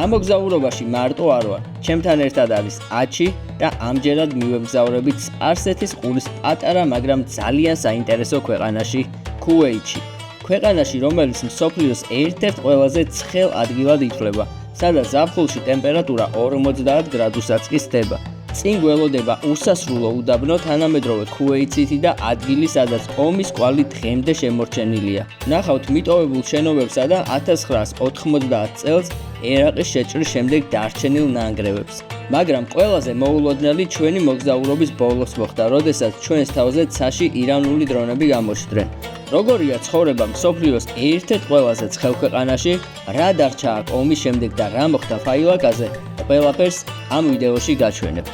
ამოგზაურობაში მარტო არ ვარ. ჩემთან ერთად არის აჩი და ამჯერად მივემგზავრებით სპარსეთის ყურის პატარა, მაგრამ ძალიან საინტერესო ქვეყანაში, ქუვეითში. ქვეყანაში, რომელიც მსოფლიოს ერთ-ერთ ყველაზე ცხელ ადგილად ითვლება, სადაც ზაფხულში ტემპერატურა 50 გრადუსაც კი სდება. წინ გველოდება უსასრულო უდაბნო თანამედროვე ქუვეითსი და ადგილი, სადაც ომის კვალი დღემდე შემორჩენილია. ნახავთ მიტოვებულ შენობებსა და 1990 წელს ერაყის შეჭრის შემდეგ დარჩენილ ნანგრევებს. მაგრამ ყველაზე მოულოდნელი ჩვენი მოგზაურობის ბოლოს მოხდა, როდესაც ჩვენს თავზე ცაში ირანული დრონები გამოჩნდნენ. როგორია ცხოვრება მსოფლიოს ერთ-ერთ ყველაზე ცხელ ქვეყანაში, რა დარჩა აქ ომის შემდეგ და რა მოხდა ფაილაკაზე, ყველაფერს ამ ვიდეოში გაჩვენებთ.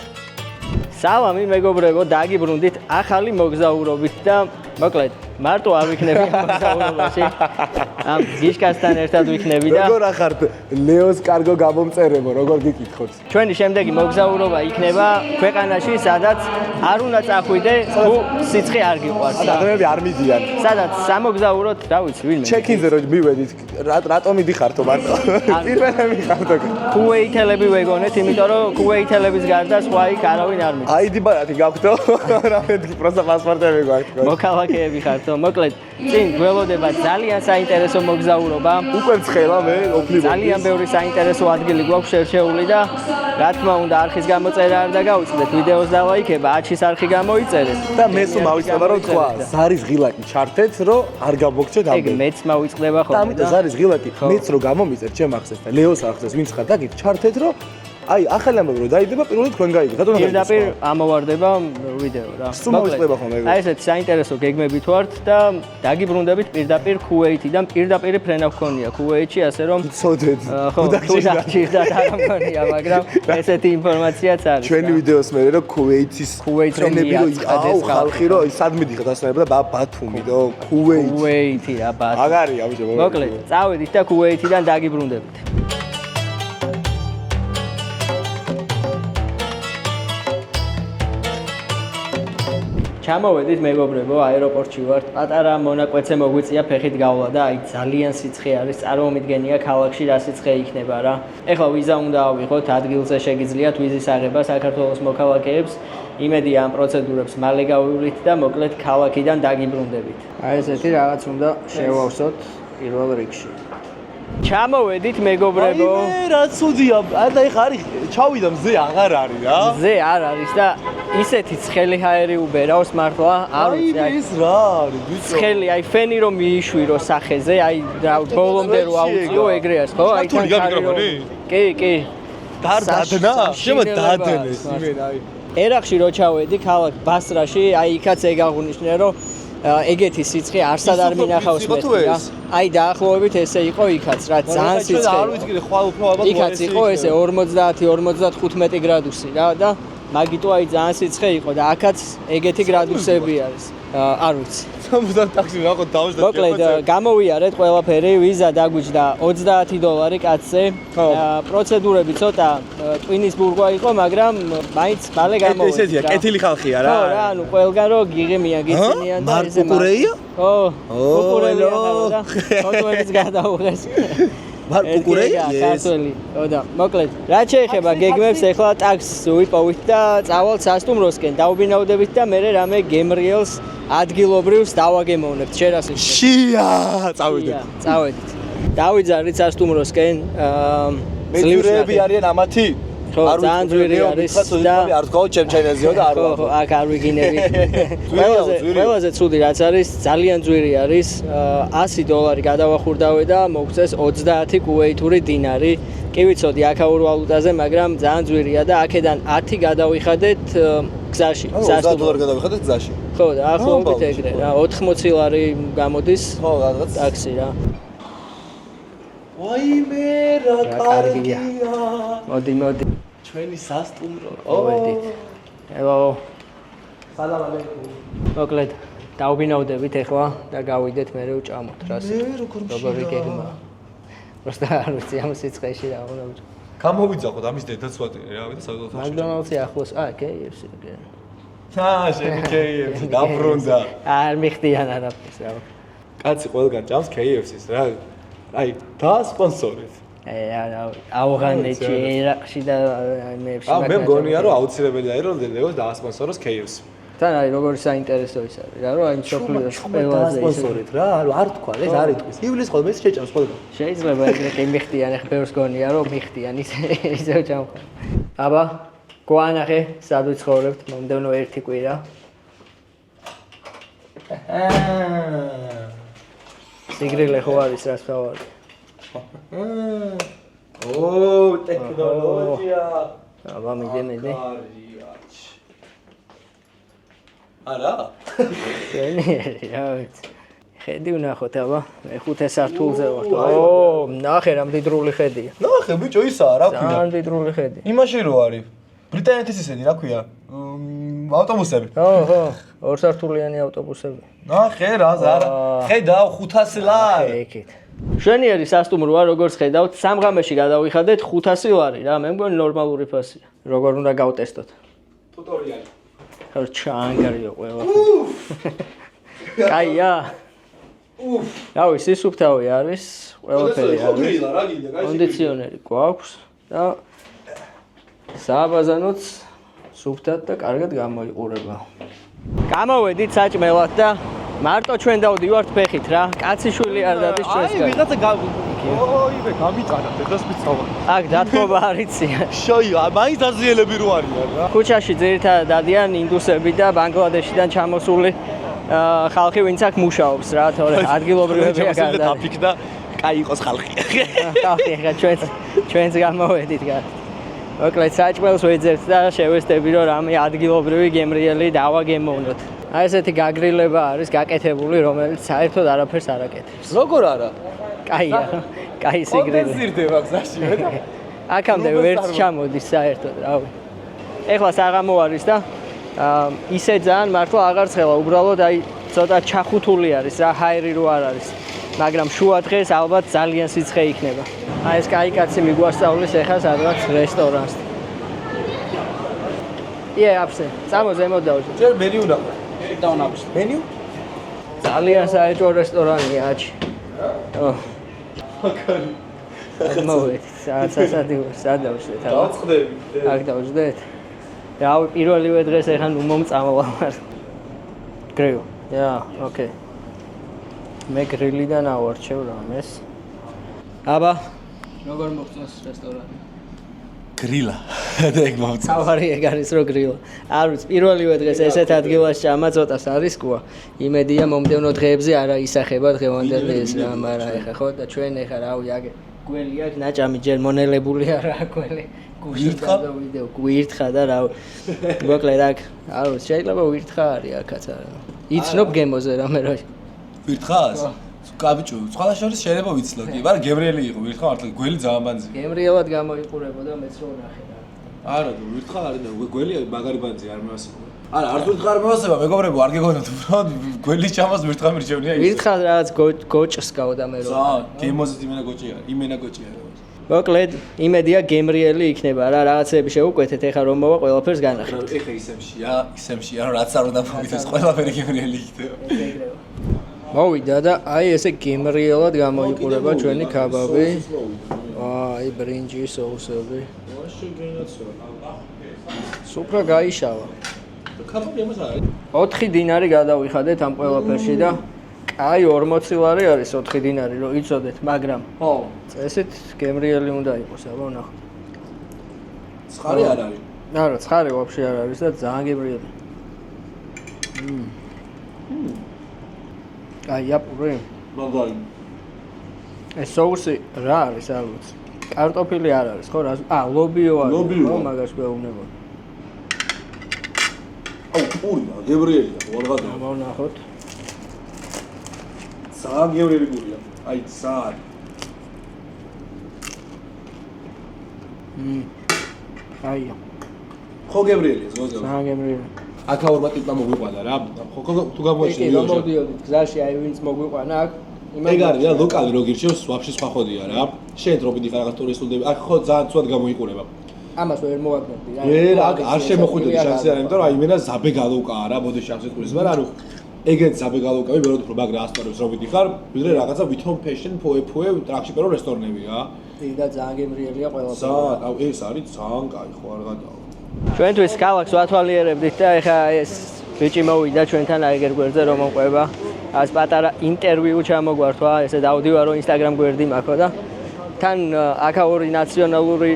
სალამი მეგობრებო, დაგიბრუნდით ახალი მოგზაურობით და მოკლედ მარტო არ ვიქნები ამ მოგზაურობაში. ამ გიშკასთან ერთად ვიქნები და როგორ ახართ ლეოს კარგო გამომწერებო, როგორ გიკითხოთ? ჩვენი შემდეგი მოგზაურობა იქნება ქვეყანაში, სადაც არ უნდა წახვიდე, თუ სიცხე არ გიყვარს. ადამიანები არ მიდიან. სადაც სამოგზაუროთ, რა ვიცი, ვინმე. ჩეკინზე რო მივედით, რატომ მიდიხართო მარტო? პირველი მიხართო. ქუვეითელები ვეგონეთ, იმიტომ რომ ქუვეითელების გარდა სხვა იქ არავინ არ მიდის. აიდი ბარათი გაქვთო? რა მეთქი პროსტა პასპორტები გაქვთ. მოქალაქეები ხართო, მოკლედ წინ გველოდება ძალიან საინტერესო მოგზაურობა. უკვე ცხელა მე ოფლიბო. ძალიან ბევრი საინტერესო ადგილი გვაქვს შერჩეული და რა თქმა უნდა არხის გამოწერა არ დაგაუწყდეთ, ვიდეოს დალაიქება, აჩის არხი გამოიწერეთ. და მე სულ მავიწყდება რომ თქვა, ზარის ღილაკი ჩართეთ, რომ არ გამოგჩეთ ეგ მეც მავიწყდება ხოლმე. ამიტომ ზარის ღილაკი მეც რო გამომიწერ ჩემ ახსენს და ლეოს ახსენს, ვინც ხარ დაგით ჩართეთ, რომ აი ახალი ამბავი რო დაიდება, პირველად თქვენ გაიგეთ. რატომ არ პირდაპირ ამოვარდება ვიდეო რა. სულ მოვიწყდება ხოლმე ეგ. აი ესეთი საინტერესო გეგმებით ვართ და დაგიბრუნდებით პირდაპირ ქუვეითიდან, პირდაპირ ფრენა გქონია ქუვეითში, ასე რომ ცოდეთ. ხო, დაჭირდათ არ მქონია, მაგრამ ესეთი ინფორმაციაც არის. ჩვენი ვიდეოს მერე რომ ქუვეითის ქუვეითს რომ მიაწყდეს ხალხი რომ სად მიდიხარ დასვენებდა და ბათუმი და ქუვეითი რა ბათუმი. მაგარია ბიჭო. მოკლედ, წავედით და ქუვეითიდან დაგიბრუნდებით. ჩამოვედით მეგობრებო, აეროპორტში ვართ. პატარა მონაკვეთზე მოგვიწია ფეხით გავლა და აი ძალიან სიცხე არის. წარმომიდგენია ქალაქში რა სიცხე იქნება რა. ეხლა ვიზა უნდა ავიღოთ, ადგილზე შეგიძლიათ ვიზის აღება საქართველოს მოქალაქეებს. იმედია ამ პროცედურებს მალე გავივლით და მოკლედ ქალაქიდან დაგიბრუნდებით. აი ესეთი რაღაც უნდა შევავსოთ პირველ რიგში. ჩამოვედით მეგობრებო. აი რა ცუდია. და ეხა არის ჩავიდა მზე აღარ არის რა. მზე არ არის და ისეთი ცხელი ჰაერი უბერავს მართლა, არ ვიცი აი ეს რა არის ბიჭო. ცხელი, აი ფენი რომ მიიშვირო სახეზე, აი რა ბოლომდე რო აუწიო ეგრე არის, ხო? აი თან მიკროფონი? კი. დადნა? შემა დადნეს იმენ აი. ერაყში რო ჩავედი ქალაქ ბასრაში, აი იქაც ეგ აღნიშნე რომ ეგეთი სიცხე არსად არ მინახავს მეთქი რა. აი დაახლოებით ესე იყო იქაც რა, ძალიან სიცხე. არ ვიცი კიდე ხვალ უფრო ალბათ იქაც იყო ესე 50-55 გრადუსი რა და მაგიტო აი ძალიან სიცხე იყო და აქაც ეგეთი გრადუსები არის. არ ვიცი. 70 ტაქსი ვაღო დავსდა. მოკლედ გამოვიარეთ ყველაფერი, ვიზა დაგვიჯდა $30 კაცზე. პროცედურები ცოტა ტვინის ბურღვა იყო, მაგრამ მაინც მალე გამოვიდა. ესეთია, კეთილი ხალხია რა. ხო რა, ანუ ყველგან რო გიღემია, გიცინიან და ესე. მარტუკურეია? ხო. კუკურეია და ფოტოებიც გადაუღეს. მარტუკურეია? ქართველი. ხო და მოკლედ, რა შეეხება გეგმებს, ეხლა ტაქსს ვიპოვით და წავალთ სასტუმროსკენ, დავბინავდებით და მე რამე გემრიელს ადგილობრივს დავაგემოვნებთ. შერასის. შია, წავიდეთ. წავედით. დავიძარით სასტუმროსკენ. მეძურეები არიან ამათი? ხო, ძალიან ძვირი არის და არ თქვა ჩემ ჩაინაზეო და არ ხო, აქ არ ვიგინები. ყველაზე ცუდი რაც არის, ძალიან ძვირი არის. $100 გადავახურდავე და მოგწეს 30 კუვეითური დინარი. კი ვიცოდი აქაურ ვალუტაზე, მაგრამ ძალიან ძვირია და აქედან 10 გადავიხადეთ გზაში. $30 გადავიხადეთ გზაში. ხო, დაახლოებით ეგრე რა, 80 ლარი გამოდის. ხო, რაღაც ტაქსი რა. ვაიმე რა კარგია. მოდი. ჩვენი სასტუმრო. მოვედით. ელო. სალამ ალეიკუმ. მოკლედ დავბინავდებით ეხლა და გავიდეთ მე ვჭამოთ რას. როგორი გეგმა. просто არ ვიცი ამ სიცხეში რა უნდა ვჭამ. გამოვიძახოთ ამის დედაცვატი რავი და საერთოდ მაგდონალდსი ახლოს, KFC კი. შენი KFC დაბრუნდა. არ მიხდიან არაფერს რა. კაცი ყველგან ჭამს KFC-ს რა. აი, და სპონსორით. ავღანეთში, ერაყში და მეებში. მე მგონია რომ აუცილებელია რომ ლეოს დაასპონსოროს KFC. თან არის როგორი საინტერესო ის არის რა რომ აი შოპლოს ყველაზე სპონსორით რა არ თქვა ეს არ იტყვის ივლის ხოლმე ეს შეჭამს ხოლმე შეიძლება ეგრე კი მიხდიან ახლა ბევრს გონია რომ მიხდიან ისე ჩამხო აბა გვანახე სად ვიცხოვრებთ მომდევნო ერთი კვირა სიგრილე ხო არის რას თავარი ტექნოლოგია აბა მიდი არა? ხედი ვნახოთ, აბა. მე 5 სართულზე ვარ. ნახე რა მდიდრული ხედია. ნახე ბიჭო ისაა, რა ქვია? ძალიან მდიდრული ხედი. იმაში რო არის. ბრიტანეთის ისეთი, რა ქვია? ავტობუსები. ხო, ორ სართულიანი ავტობუსები. ნახე რა, არა. ხედავ 500 ლარი. ეკეთ. შვენიერი სასტუმროა, როგორც ხედავთ, 3 ღამეში გადავიხადეთ 500 ლარი რა, მე მგონი ნორმალური ფასია. როგორ უნდა გავტესტოთ? ტუტორიალი. ხარ ჩანგარიო ყველა. კაია. რავი, სისუფთავი არის, ყველაფერი არის. კონდიციონერი გვაქვს და სააბაზანოც სუფთად და კარგად გამოიყურება. გამოვედით საჭმელად და მარტო ჩვენ დავდივართ ფეხით რა. კაციშვილი არ დადის ჩვენს გარეთ. ვიღაცა ივე გამიტანა დღეს მიცავა. აქ დათმობა არიცია. შოია, მაინც დაზიელები რო არიან რა. ქუჩაში ძირითადად დადიან ინდუსები და ბანგლადეშიდან ჩამოსული ხალხი, ვინც აქ მუშაობს რა, თორე ადგილობრივებია გარდა. დაფიქდა, კაი იყოს ხალხი. ხალხი ახლა ჩვენც გამოვედით გარეთ. მოკლედ საჭმელს ვეძებთ და შევესწრები რომ რამე ადგილობრივი გემრიელი დავაგემოვნოთ. აი ესეთი გაგრილება არის გაკეთებული, რომელიც საერთოდ არაფერს არ აკეთებს. როგორ არა? კაია, კაი სიგრილი. კონდენსირდება გზაში მე და აქამდე ვერც ჩამოდის საერთოდ, რავი. ეხლა საღამო არის და ისე ძალიან მართლა აღარ ცხელა, უბრალოდ აი ცოტა ჩახუთული არის რა, ჰაერი რო არ არის. მაგრამ შუა დღეს ალბათ ძალიან სიცხე იქნება. აი ეს კაი კაცი მიგვასწავლის ეხლა სადღაც რესტორანს. აბსე, წამო ზემოთ დავჟე. ჯერ მენიუ ნახო. დავნახე. მენიუ? ძალიან საეჭვო რესტორანია აჩი. აკარი. მოვეთ, სასადიო, სადავშეთ, აბა. დავწყდები. აქ დავждეთ. რავი, პირველივე დღეს ეხლა ნუ მომწამოვარ. გრეო. ოკეი. მე გრილიდან ავარჩევ რამეს. აბა, როგორ მოგწონს რესტორანი? გრილა. და ეგ მომწონს. თავარი ეგ არის რო გრილა. არ ვიცი, პირველივე დღეს ესეთ ადგილას ჭამა ცოტას არისკოა. იმედია მომდევნო დღეებზე არა ისახება დღევანდელი ეს რა, მაგრამ ეხა ხო და ჩვენ ეხა რავი აგე გველი აქვს ნაჭამი ჯერ მონელებული არა გველი. გვირთხა და ვიდეო გვირთხა და რავი. მოკლედ აქ არ ვიცი, შეიძლება ვირთხა არის აქაც არა. იცნობ გემოზე რამე რა. ვირთხას? კაბიჭო, სხვა შორის შეიძლება ვიცლო კი, მაგრამ გემრიელი იყო, ვირთხა მართლა გველი ძალიან ბანძია. გემრიელად გამოიყურებოდა მეც რო ნახე რა. არა, ვირთხა არის და გველი მაგარი ბანძია არ მევასება. არა, არ ვირთხა არ მევასება, მეგობრებო, არ გეგონოთ, უბრალოდ გველი ჩამას ვირთხა მირჩევნია ის. ვირთხა რაღაც გოჭს გავდა მე რო. გემოზით იმენა გოჭია. მოკლედ, იმედია გემრიელი იქნება რა, რაღაცები შევუკვეთეთ, ეხლა რომ მოვა ყველაფერს განახეთ. ეხა ისემშია, რომ რაც არ უნდა მოვიდეს, ყველაფერი გემრიელი იქნება. მოვიდა და აი ესე გემრიელად გამოიყურება ჩვენი კაბაბი. აი ბრინჯი, соуსები. სუფრა გაიშავა. კაბაბი ამას არის. 4 დინარი გადავიხადეთ ამ ყველაფერში და აი 40 ლარი არის 4 დინარი, რომ იცოდეთ, მაგრამ ხო, წესით გემრიელი უნდა იყოს, აბა ნახოთ. ცხარი არ არის. არა, ცხარი ვაფშე არ არის და ძალიან გემრიელი. აი აპური. მაგარი. ეს соуსი რა არის, არ ვიცი. კარტოფილი არ არის, ხო რა? ლობიო არის. ხო, მაგას გვეუბნება. აუ, პურია, გემრიელია, ვარღადა. აბა ნახოთ. ძალიან გემრიელი პურია. აი, ძალიან. აია. ხო გემრიელია, ზოგადად. ძალიან გემრიელი. აქ აორმატიკა მოგვიყვანა რა. ხო თუ გამოჩნდა. კი, გამოდიოდით გზაში, აი ვინც მოგვიყვანა აქ. ეგ არის რა, ლოკალი რო გირჩევს, ვაფშე სხვა ხოდია რა. შენ რო მიდი ხარ რაღაც ტურისტულები, აქ ხო ძალიან ცუდად გამოიყურება. ამას ვერ მოვაგნებდი რა. ვერ არ შემოხვიდოდი შანსი არა, იმიტომ რომ აი მენა ზაბე გადავკაა რა, ბოდიში ამ სიტყვის, მაგრამ ანუ ეგეთ საბეგალოკავი ბევრად უფრო მაგრა ასპარებს რომ ვიდიხარ, ვიდრე რაღაცა ვითომ ფეშენ ფოე ტრაქში პერო რესტორნებია. და ძალიან გემრიელია ყველაფერი. საათ, ეს არის ძალიან კაი, ხო არ გადავა. ჩვენთვის კალაკს ვათვალიერებდით და ეხა ეს ბიჭი მოვიდა ჩვენთან აიგერ გვერდზე რომ მოყვება. ას პატარა ინტერვიუ ჩამოგვართვა, ესე დავდივარო Instagram გვერდი მაქვს და თან აქა ორი ნაციონალური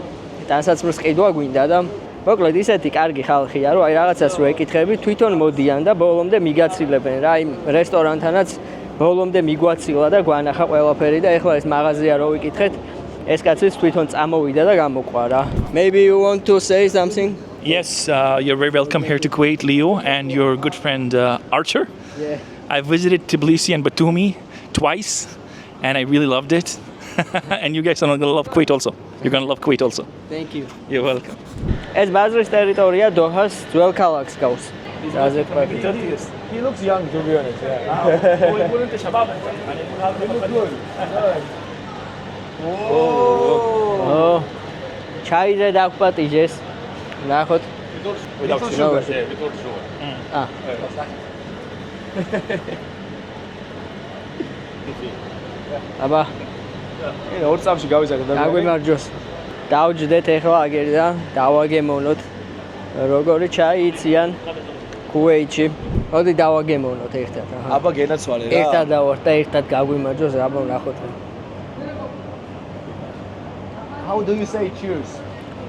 დასაცმლის ყიდვა გვინდა და მოკლედ ისეთი კარგი ხალხია, რომ აი რაღაცას რო ეკითხები, თვითონ მოდიან და ბოლომდე მიგაცილებენ რა, იმ რესტორანთანაც ბოლომდე მიგვაცილა და გვანახა ყველაფერი და ეხლა ეს მაღაზია რო ვიკითხეთ, ეს კაციც თვითონ წამოვიდა და გამოყვა რა. Maybe you want to say something? Yes, you're very welcome here to Kuwait, Leo, and your good friend Archer. Yeah. I visited Tbilisi and Batumi twice, and I really loved it. And you guys are going to love Kuwait also. You're going to love Kuwait also. Thank you. You're welcome. ეს ბაზრის ტერიტორია დოჰას ძველ ქალაქს გავს. He looks young to be honest. ო ჩაიზე დაგვპატიჟეს. ნახოთ. Without sugar. without sugar. აა. აბა, ორ წამში გავიზარდე და გაგვიმარჯოს. დავჯდეთ ეხლა აგერ და დავაგემოვნოთ. როგორი ჩაი იციან კუვეიტში. მოდი დავაგემოვნოთ ერთად. აჰა. აბა გენაცვალე რა. ერთად დავართ და ერთად გაგვიმარჯოს, აბა ნახოთ. How do you say cheers?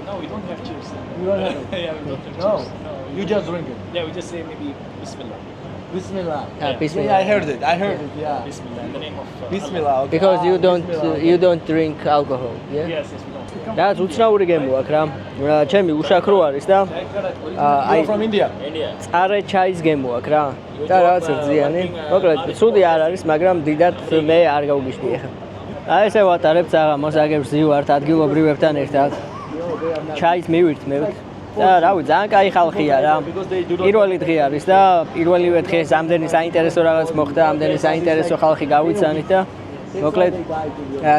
No, we don't have cheers. You don't have it. Yeah, we don't have No. cheers. You just drink it. Yeah, we just say maybe Bismillah. Bismillah. Bismillah. Yeah, I heard it. Yeah. Bismillah, in the name of Bismillah. Okay. Because Bismillah. you don't drink alcohol, yeah? Allah. Yes, yes, we don't. და უცნაური გემო აქვს რა. ჩემი უშაქრო არის და You're from India. წარე ჩაის გემო აქვს რა. და რაღაც ზიანი. მოკლედ, ცუდი არ არის, მაგრამ დიდად მე არ გავგიშდი ახლა. აი ესე ვატარებთ საღამოს, აგებს ზივართ ადგილობრივებთან ერთად. ჩაის მივირთმევთ. და რავი, ძალიან კაი ხალხია რა. პირველი დღე არის და პირველივე დღეს ამდენი საინტერესო რაღაც მოხდა, ამდენი საინტერესო ხალხი გავიცანით და მოკლედ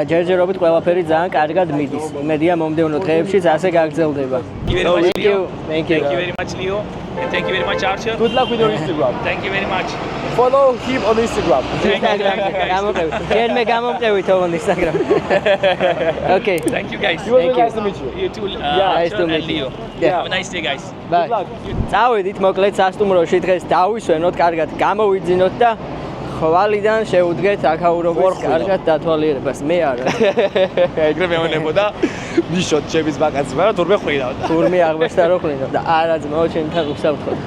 ჯერჯერობით ყველაფერი ძალიან კარგად მიდის. იმედია მომდევნო დღეებშიც ასე გაგრძელდება. Thank you very much, Thank you. Leo. Thank you. Thank you very much, Leo. And thank you very much, Archer. Good luck with your Instagram. Thank you very much. Follow him on Instagram. Instagram გამომყევით on Instagram. Okay. Thank you, guys. It was Thank nice you. to meet you. You too, nice to Archer meet and you. Leo. Yeah. Have a nice day, guys. Bye. წავედით მოკლედ სასტუმროში დღეს დავისვენოთ, კარგად გამოვიძინოთ და ხვალიდან შევუდგეთ აქაურობის კარგად დათვალიერებას. მე არა. ეგრე მეუნებოდა მიშოთ ჩემის ბაკაცს, მაგრამ თურმე ხვიდავდა. თურმე აღმოჩნდა რომ ხვინდა და არა ძმაო ჩემთან უსაფრთხოდ.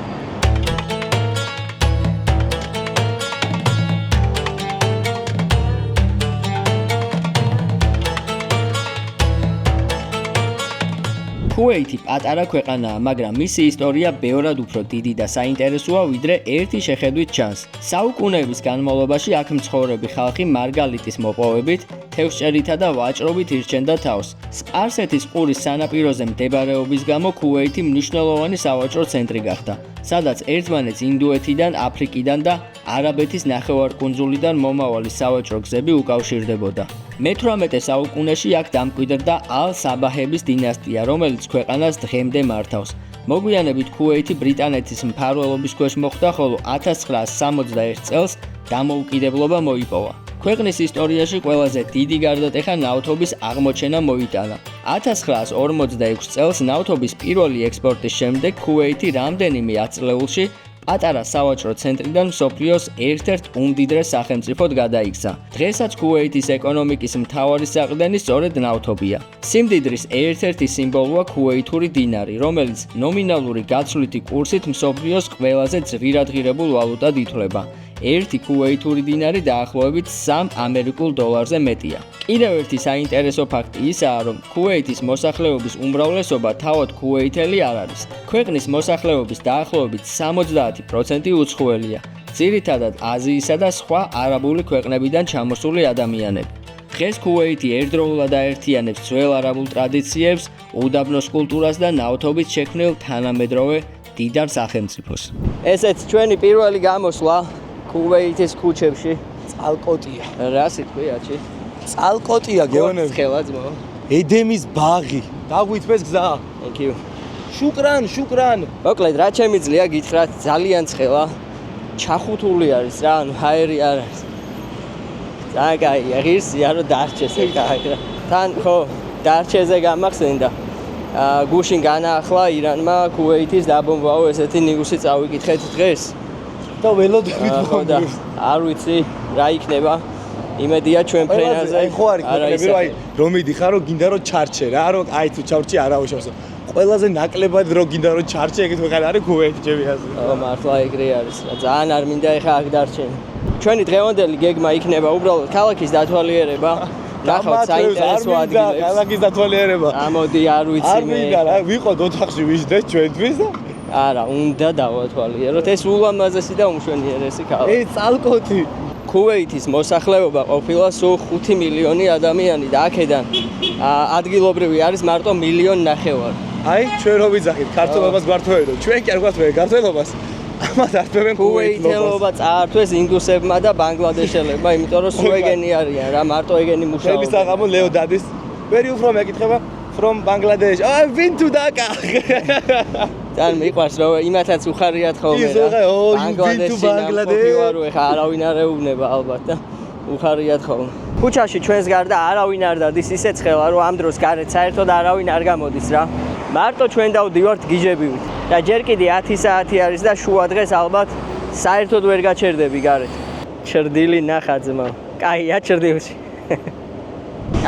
კუვეითი პატარა ქვეყანაა, მაგრამ მისი ისტორია ბევრად უფრო დიდი და საინტერესოა, ვიდრე ერთი შეხედვით ჩანს. საუკუნეების განმავლობაში აქ მცხოვრები ხალხი მარგალიტის მოპოვებით, თევზჭერითა და ვაჭრობით ირჩენდა თავს. სპარსეთის ყურის სანაპიროზე მდებარეობის გამო კუვეითი მნიშვნელოვანი სავაჭრო ცენტრი გახდა, სადაც ერთმანეთს ინდოეთიდან, აფრიკიდან და არაბეთის ნახევარკუნძულიდან მომავალი სავაჭრო გზები უკავშირდებოდა. მე-18 საუკუნეში აქ დამკვიდრდა ალ-საბაჰების დინასტია, რომელიც ქვეყანას დღემდე მართავს. მოგვიანებით კუვეითი ბრიტანეთის მფარველობის ქვეშ მოხვდა, ხოლო 1961 წელს დამოუკიდებლობა მოიპოვა. ქვეყნის ისტორიაში ყველაზე დიდი გარდატეხა ნავთობის აღმოჩენა მოიტანა. 1946 წელს ნავთობის პირველი ექსპორტის შემდეგ კუვეითი რამდენიმე ათწლეულში პატარა სავაჭრო ცენტრიდან მსოფლიოს ერთ-ერთ უმდიდრეს სახელმწიფოდ გადაიქცა. დღესაც კუვეითის ეკონომიკის მთავარი საყრდენი სწორედ ნავთობია. სიმდიდრის ერთ-ერთი სიმბოლოა კუვეითური დინარი, რომელიც ნომინალური გაცვლითი კურსით მსოფლიოს ყველაზე ძვირადღირებულ ვალუტად ითვლება. ერთი კუვეითური დინარი დაახლოებით 3 ამერიკულ დოლარზე მეტია. კიდევ ერთი საინტერესო ფაქტი ისაა, რომ კუვეითის მოსახლეობის უმრავლესობა თავად კუვეითელი არ არის. ქვეყნის მოსახლეობის დაახლოებით 70% უცხოელია, ძირითადად აზიისა და სხვა არაბული ქვეყნებიდან ჩამოსული ადამიანები. დღეს კუვეითი ერთდროულად აერთიანებს ძველ არაბულ ტრადიციებს, უდაბნოს კულტურას და ნავთობით შექმნილ თანამედროვე დიდარ სახელმწიფოს. ესეც ჩვენი პირველი გამოსვლა კუვეითის ქუჩებში. წალკოტია. რა სიტყვი აჩი? წალკოტია გეონები. ხელა ძმო. ედემის ბაღი. დაგვითმეს გზა. Thank you. შუკრან. მოკლედ რა შემიძლია გითხრათ, ძალიან ცხელა. ჩახუთული არის რა, ანუ ჰაერი არ არის. ძალიან კაია, ღირსია რომ დარჩეს ეხლა. თან ხო, დარჩეზე გამახსენდა. გუშინ განაახლა ირანმა ქუვეითის დაბომბვაო ესეთი ნიუსი წავიკითხეთ დღეს. და ველოდებით და არ ვიცი რა იქნება. იმედია ჩვენ ფრენაზე. აი ხო არის ქვეყნები რომ აი რომ მიდიხარ რომ გინდა რომ ჩარჩე რა, რომ აი თუ ჩარჩი არა უშავს. ყველაზე ნაკლებად რო გინდა რომ ჩარჩე ეგეთ ქვეყანა არის ქუვეითი ჩემი აზრით. ო მართლა ეგრე არის რა, ძალიან არ მინდა ეხა აქ დარჩენ. ჩვენი დღევანდელი გეგმა იქნება უბრალოდ ქალაქის დათვალიერება. ნახავთ საინტერესო ადგილებს. ქალაქის დათვალიერება. ამოდი არ ვიცი არ მე. მინდა რა, ვიყოთ ოთახში ვიждეთ ჩვენთვის და არა, უნდა დავათვალიეროთ. ეს ულამაზესი და უმშვენიერესი ქალაქი. წალკოთი. ქუვეითის მოსახლეობა ყოფილა სულ 5 მილიონი ადამიანი და აქედან ადგილობრივი არის მარტო 1.5 მილიონი. აი, ჩვენ რო ვიძახით ქართველობას გვართმევენ, ჩვენ კი არ გვართმევენ ქართველობას. ამათ ართმევენ ქუვეითელობა წაართვეს ინდუსებმა და ბანგლადეშელებმა, იმიტომ რომ სულ ეგენი არიან რა, მარტო ეგენი მუშაობენ. ხელი საღამო ლეო დადის. Where you from? ეკითხება from Bangladesh. I've been to Dhaka. ძალიან მიყვარს რომ იმათაც უხარიათ ხოლმე რა. ბანგლადეში ვარო ეხა არავინ არ ეუბნება ალბათ და უხარიათ ხოლმე. ქუჩაში ჩვენს გარდა არავინ არ დადის, ისე ცხელა რომ ამ დროს გარეთ საერთოდ არავინ არ გამოდის რა. მარტო ჩვენ დავდივართ გიჟებივით. და ჯერ კიდე 10 საათი არის და შუა დღეს ალბათ საერთოდ ვერ გაჩერდები გარეთ. ჩრდილი ნახა ძმა. კაია ჩრდილში.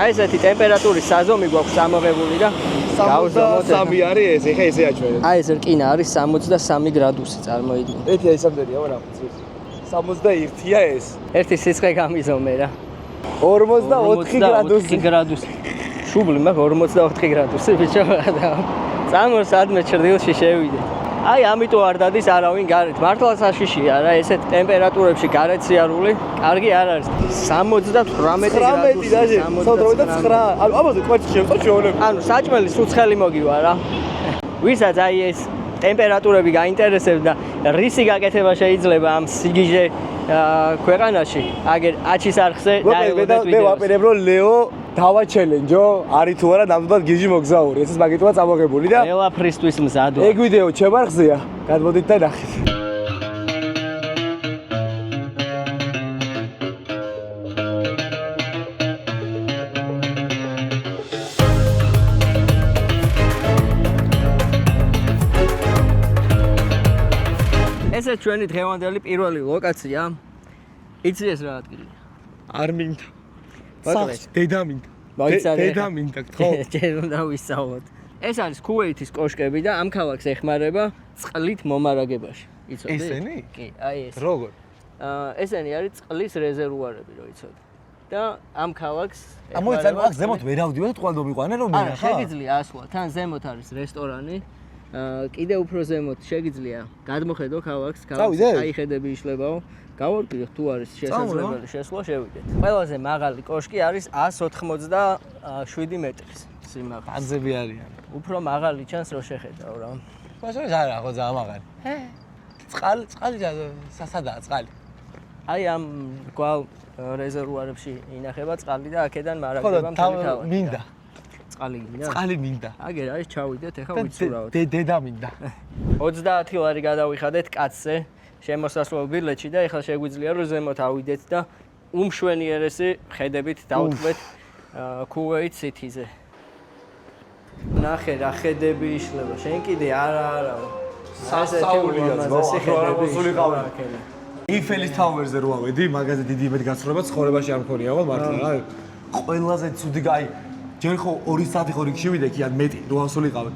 აი ესეთი ტემპერატურის საზომი გვაქვს ამოღებული და 63 არის ეს, ეხა ესე აჩვენეთ. აი ეს რკინა არის 63 გრადუსი წარმოიდგინე. ერთი აი სამდერია რა, 61-ია ეს. ერთი სიცხე გამიზომე რა. 44 გრადუსი. შუბლი მაგ 44 გრადუსი ბიჭო და წამოს ადმე ჩრდილში შევიდე. აი ამიტომ არ დადის არავინ გარეთ. მართლა საშიშია რა ესეთ ტემპერატურებში გარეთ სიარული. კარგი არ არის. 78 გრადუსი. 79. ანუ ამაზე კვერცხი შევწოჩეოლებ. ანუ საჭმელი სუცხელი მოგივა რა. ვისაც აი ეს ტემპერატურები გაინტერესებს და რისი გაკეთება შეიძლება ამ სიგიჟე ქვეყანაში, აგერ აჩის არხზე დაელოდეთ ვიდეოს. მე ვაპირებ რომ ლეო დავაჩელენჯო, არის თუ არა ნამდვილად გიჟი მოგზაური. ესეც მაგითაა წამოღებული და ყველაფრისთვის მზადვა. ეგ ვიდეო ჩემ არხზეა. გადმოდით და ნახეთ. ესეც ჩვენი დღევანდელი პირველი ლოკაცია. იცი ეს რა ადგილია? არ მინდა. ბატონო, დედა მინდა. დედა მინდა, ხო? ჯერ უნდა ვისწავლოთ. ეს არის ქუვეითის კოშკები და ამ ქალაქს ეხმარება წყლით მომარაგებაში. იცოდი? ესენი? კი, აი ეს. როგორ? ესენი არის წყლის რეზერვუარები, რო იცოდი. და ამ ქალაქს ამოეწარ აქ ზემოთ ვერ ავდივარ და თვალ მომიყვანე რომ მერახა. შეგიძლია ასვლა. თან ზემოთ არის რესტორანი. კიდე უფრო ზემოთ შეგიძლია გადმოხედო ქალაქს, აიხედები იშლებაო. გავარკვიოთ თუ არის შესაძლებელი შესვლა, შევიდეთ. ყველაზე მაღალი კოშკი არის 187 მეტრის სიმაღლე. აზები არიან. უფრო მაღალი ჩანს რო შეხედაო რა. ბაშოს არა, ხო ძალიან მაღალი. წყალი სასადაა წყალი. აი ამ გვალ რეზერვუარებში ინახება წყალი და აქედან მარაგდება მთელი ქალაქი. მინდა. წყალი მინდა? წყალი მინდა. აგერ არის ჩავიდეთ, ეხლა ვიცურავთ. დედა მინდა. 30 ლარი გადავიხადეთ კაცზე. შემოსასვლელ ბილეთში და ეხლა შეგვიძლია რომ ზემოთ ავიდეთ და უმშვენიერესი ხედებით დავტყვეთ ქუვეით სიტიზე. ნახე რა ხედები იშლება. შენ კიდე არა. სასაულია ზოგადად. იფელის ტაუერზე რო ავედი, მაგაზე დიდი იმედი გასწრება ცხოვრებაში არ მქონია, ხო მართლა რა. ყველაზე ცუდი აი ჯერ ხო 2 საათი ხო რიგში ვიდექი ან მეტი რო ასულიყავ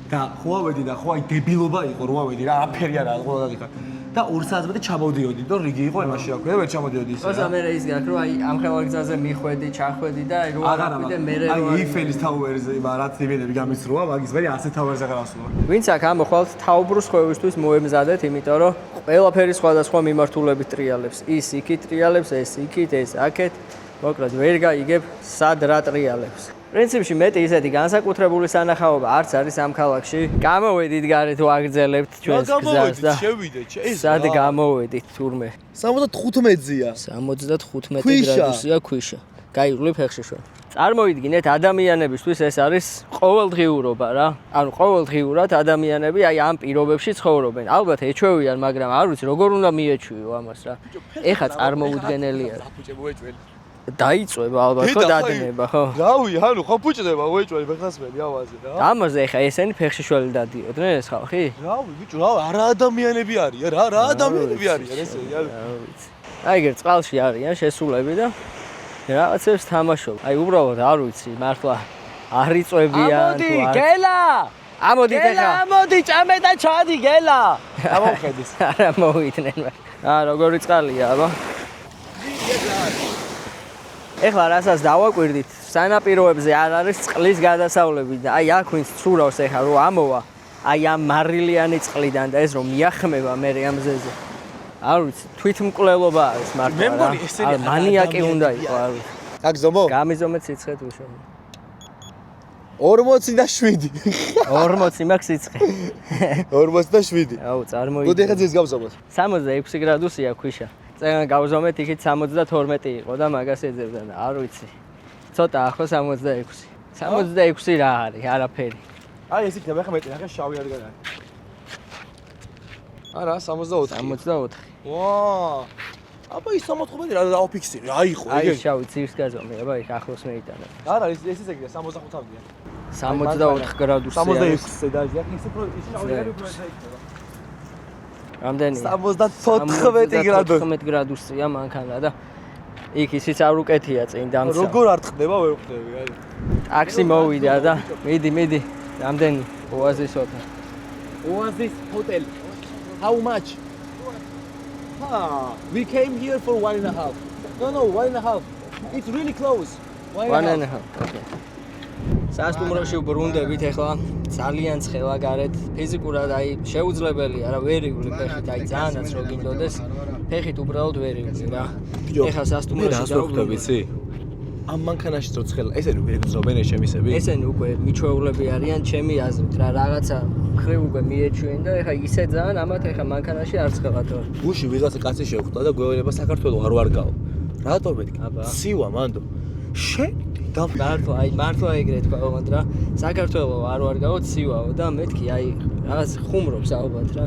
და ხო ავედი და ხო აი დებილობა იყო რო ავედი რა აფერი არა ყველა დაგიხარ. და 2 საათზე მეტი ჩამოვდიოდი და რიგი იყო იმაში რა ქვია ვერ ჩამოდიოდი ისე. ოსა მე ის გაქვს რომ აი ამ ხელგზაზე მიხვედი, ჩახვედი და აი რო ავიდე მე რო აი იფელის ტაუერზე რაც იმედები გამისროა, მაგის მე 100 ტაუერზე გავასულა. ვინც აქ ამოხვალთ თაუბრუს ხვევისთვის მოემზადეთ, იმიტომ რომ ყველაფერი სხვადასხვა მიმართულებით ტრიალებს. ის იქით ტრიალებს, ეს იქით, ეს აქეთ. მოკლედ ვერ გაიგებ სად რა ტრიალებს. პრინციპში მეტი ისეთი განსაკუთრებული სანახაობა არც არის ამ ქალაქში. გამოვედით გარეთ ვაგრძელებთ ჩვენს გზას და შევიდეთ. სად გამოვედით თურმე? 75-ზეა. 75 გრადუსია ქვიშა. გაივლი ფეხში შო. წარმოიდგინეთ, ადამიანებისთვის ეს არის ყოველდღიურობა რა. ანუ ყოველდღიურად ადამიანები აი ამ პირობებში ცხოვრობენ. ალბათ ეჩვევიან, მაგრამ არ ვიცი როგორ უნდა მიეჩვიო ამას რა. ეხა წარმოუდგენელია. დაიწვება ალბათ ხო დადნება ხო? რავი, ანუ ხო ფუჭდება უეჭველი ბეხასმენი ავაზე რა. ამაზე ეხა ესენი ფეხშიშველი დადიოდნენ ეს ხალხი? რავი, ბიჭო, რა ადამიანები არიან რა ადამიანები არიან ესე, ანუ აი ეგერ წყალში არიან შესულები და რაღაცებს თამაშობ. აი უბრალოდ არ ვიცი, მართლა არ იწვევიან თუ არ. გელა! ამოდით ეხა. ამოდი, ჭამე და ჩადი გელა. ამოხედის. არა მოვიდნენ. როგორი წყალია, აბა. ეხლა რასაც დავაკვირდით, სანაპიროებზე არ არის წყლის გადასავლები და აი აქ ვინც ცურავს ეხლა რომ ამოვა, აი ამ მარილიანი წყლიდან და ეს რომ მიახმება მე ამზეზე. არ ვიცი, თვითმკვლელობა არის მართლა. მე მგონი ესენი მანიაკი უნდა იყო, არ ვიცი. გაგზომო? გამიზომეთ სიცხეთ უშოვო. 47. 40 მაქვს სიცხე. 47. აუ, წარმოიდგინე. გოდი ხა ძეს გავზომოთ. 66 გრადუსია ქვიშა. წეგან გავზომეთ იქით 72 იყო და მაგას ეძებდა და არ ვიცი. ცოტა ახო 66. 66 რა არის? არაფერი. აი ეს იქნება ხა მეტი, ახლა შავი არ გაგა. არა, 64. 64. ვა! აბა ის 65 რა დააფიქსირე, აი ხო, აი შავი ძირს გაზომე, აბა იქ ახლოს მეიტანა. არა, ეს ეგრეა 65-დან. 64 გრადუსია. 66-ზე დაჟე, აქ ისე შავი არ უფრო ეს იქნება. რამდენი? 74 გრადუსი. 14 გრადუსია მანქანა და იქ ისიც არ უკეთია წინ დამცა. როგორ არ ხდება, ვერ ხდები, აი. ტაქსი მოვიდა და მიდი. რამდენი? ოაზის ოტელი. Oasis Hotel. How much? We came here for 1.5. No, 1.5. It's really close. 1.5. Okay. სასტუმროში უბრუნდებით ახლა ძალიან ცხელა გარეთ. ფიზიკურად აი შეუძლებელია რა ვერიული ფეხით, აი ძალიანაც რო გინდოდეს, ფეხით უბრალოდ ვერიული რა. ეხლა სასტუმროში დავუბრუნდები. ამ მანქანაში რო ცხელა, ესენი ვერ გძნობენ ეს შემისები? ესენი უკვე მიჩვეულები არიან ჩემი აზრით რა, რაღაცა მხრივ უკვე მიეჩვენ და ეხლა ისე ძალიან ამათ ეხლა მანქანაში არ ცხელათო. გუში ვიღაცა კაცი შეხვდა და გვეუბნება საქართველოს არ ვარგაო. რატომ მეთქი? ცივა მანდო. შენ მართლა ეგრე თქვა ოღონდ რა. საქართველოს არ ვარგაო, ცივაო და მეთქი აი რაღაც ხუმრობს ალბათ რა.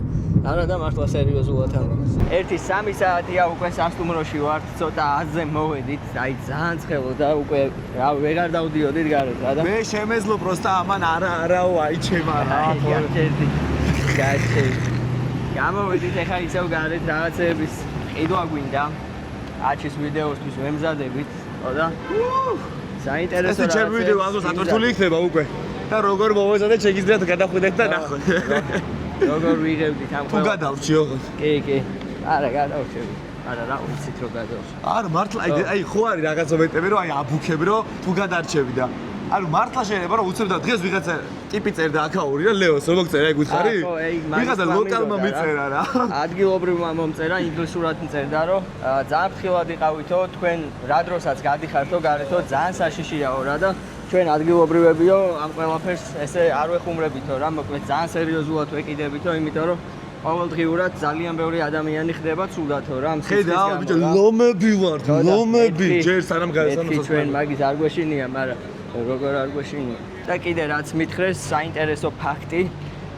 არა და მართლა სერიოზულად ამბობს. 1-3 საათია უკვე სასტუმროში ვართ, ცოტა აზზე მოვედით, აი ძალიან ცხელო და უკვე რა ვეღარ დავდიოდით გარეთ რა და მე შემეძლო პროსტა ამან არაო აი ჩემ არა. გაჩერდი. გამოვედით ეხა ისევ გარეთ რაღაცების ყიდვა გვინდა. აჩის ვიდეოსთვის ვემზადებით, ხო და? საინტერესო რაღაცა. ეს ჩემი ვიდეო აზრს ატვირთული იქნება უკვე. და როგორ მოვეზადეთ შეგიძლიათ გადახვიდეთ და ნახოთ. როგორ ვიღებდით ამ თუ გადავრჩი ოღონდ. კი. არა გადავრჩები. არა რა ვიცით რომ გადავრჩი. არა მართლა აი ხო არის რაღაცა მეტები რომ აი აბუქები რომ თუ გადარჩები და ანუ მართლა შეიძლება რომ უცებ და დღეს ვიღაცა ტიპი წერდა აკაური რა ლეოს რომ წერა ეგ უთხარი? ვიღაცა ლოკალმა მიწერა რა. ადგილობრივმა მომწერა ინგლისურად მწერდა რომ ძალიან ფრთხილად იყავითო თქვენ რა დროსაც გადიხართო გარეთო ძალიან საშიშიაო რა და ჩვენ ადგილობრივებიო ამ ყველაფერს ესე არ ვეხუმრებითო რა მოკლედ ძალიან სერიოზულად ვეკიდებითო იმიტომ რომ ყოველდღიურად ძალიან ბევრი ადამიანი ხდება ცუდათო რა ამ სიტყვის გამო. ხედავ ბიჭო ლომები ვართ, ლომები ჯერ სანამ გადასამოსა ჩვენ მაგის არ გვეშინია, მაგრამ როგორ არ გვეშინია. და კიდე რაც მითხრეს საინტერესო ფაქტი,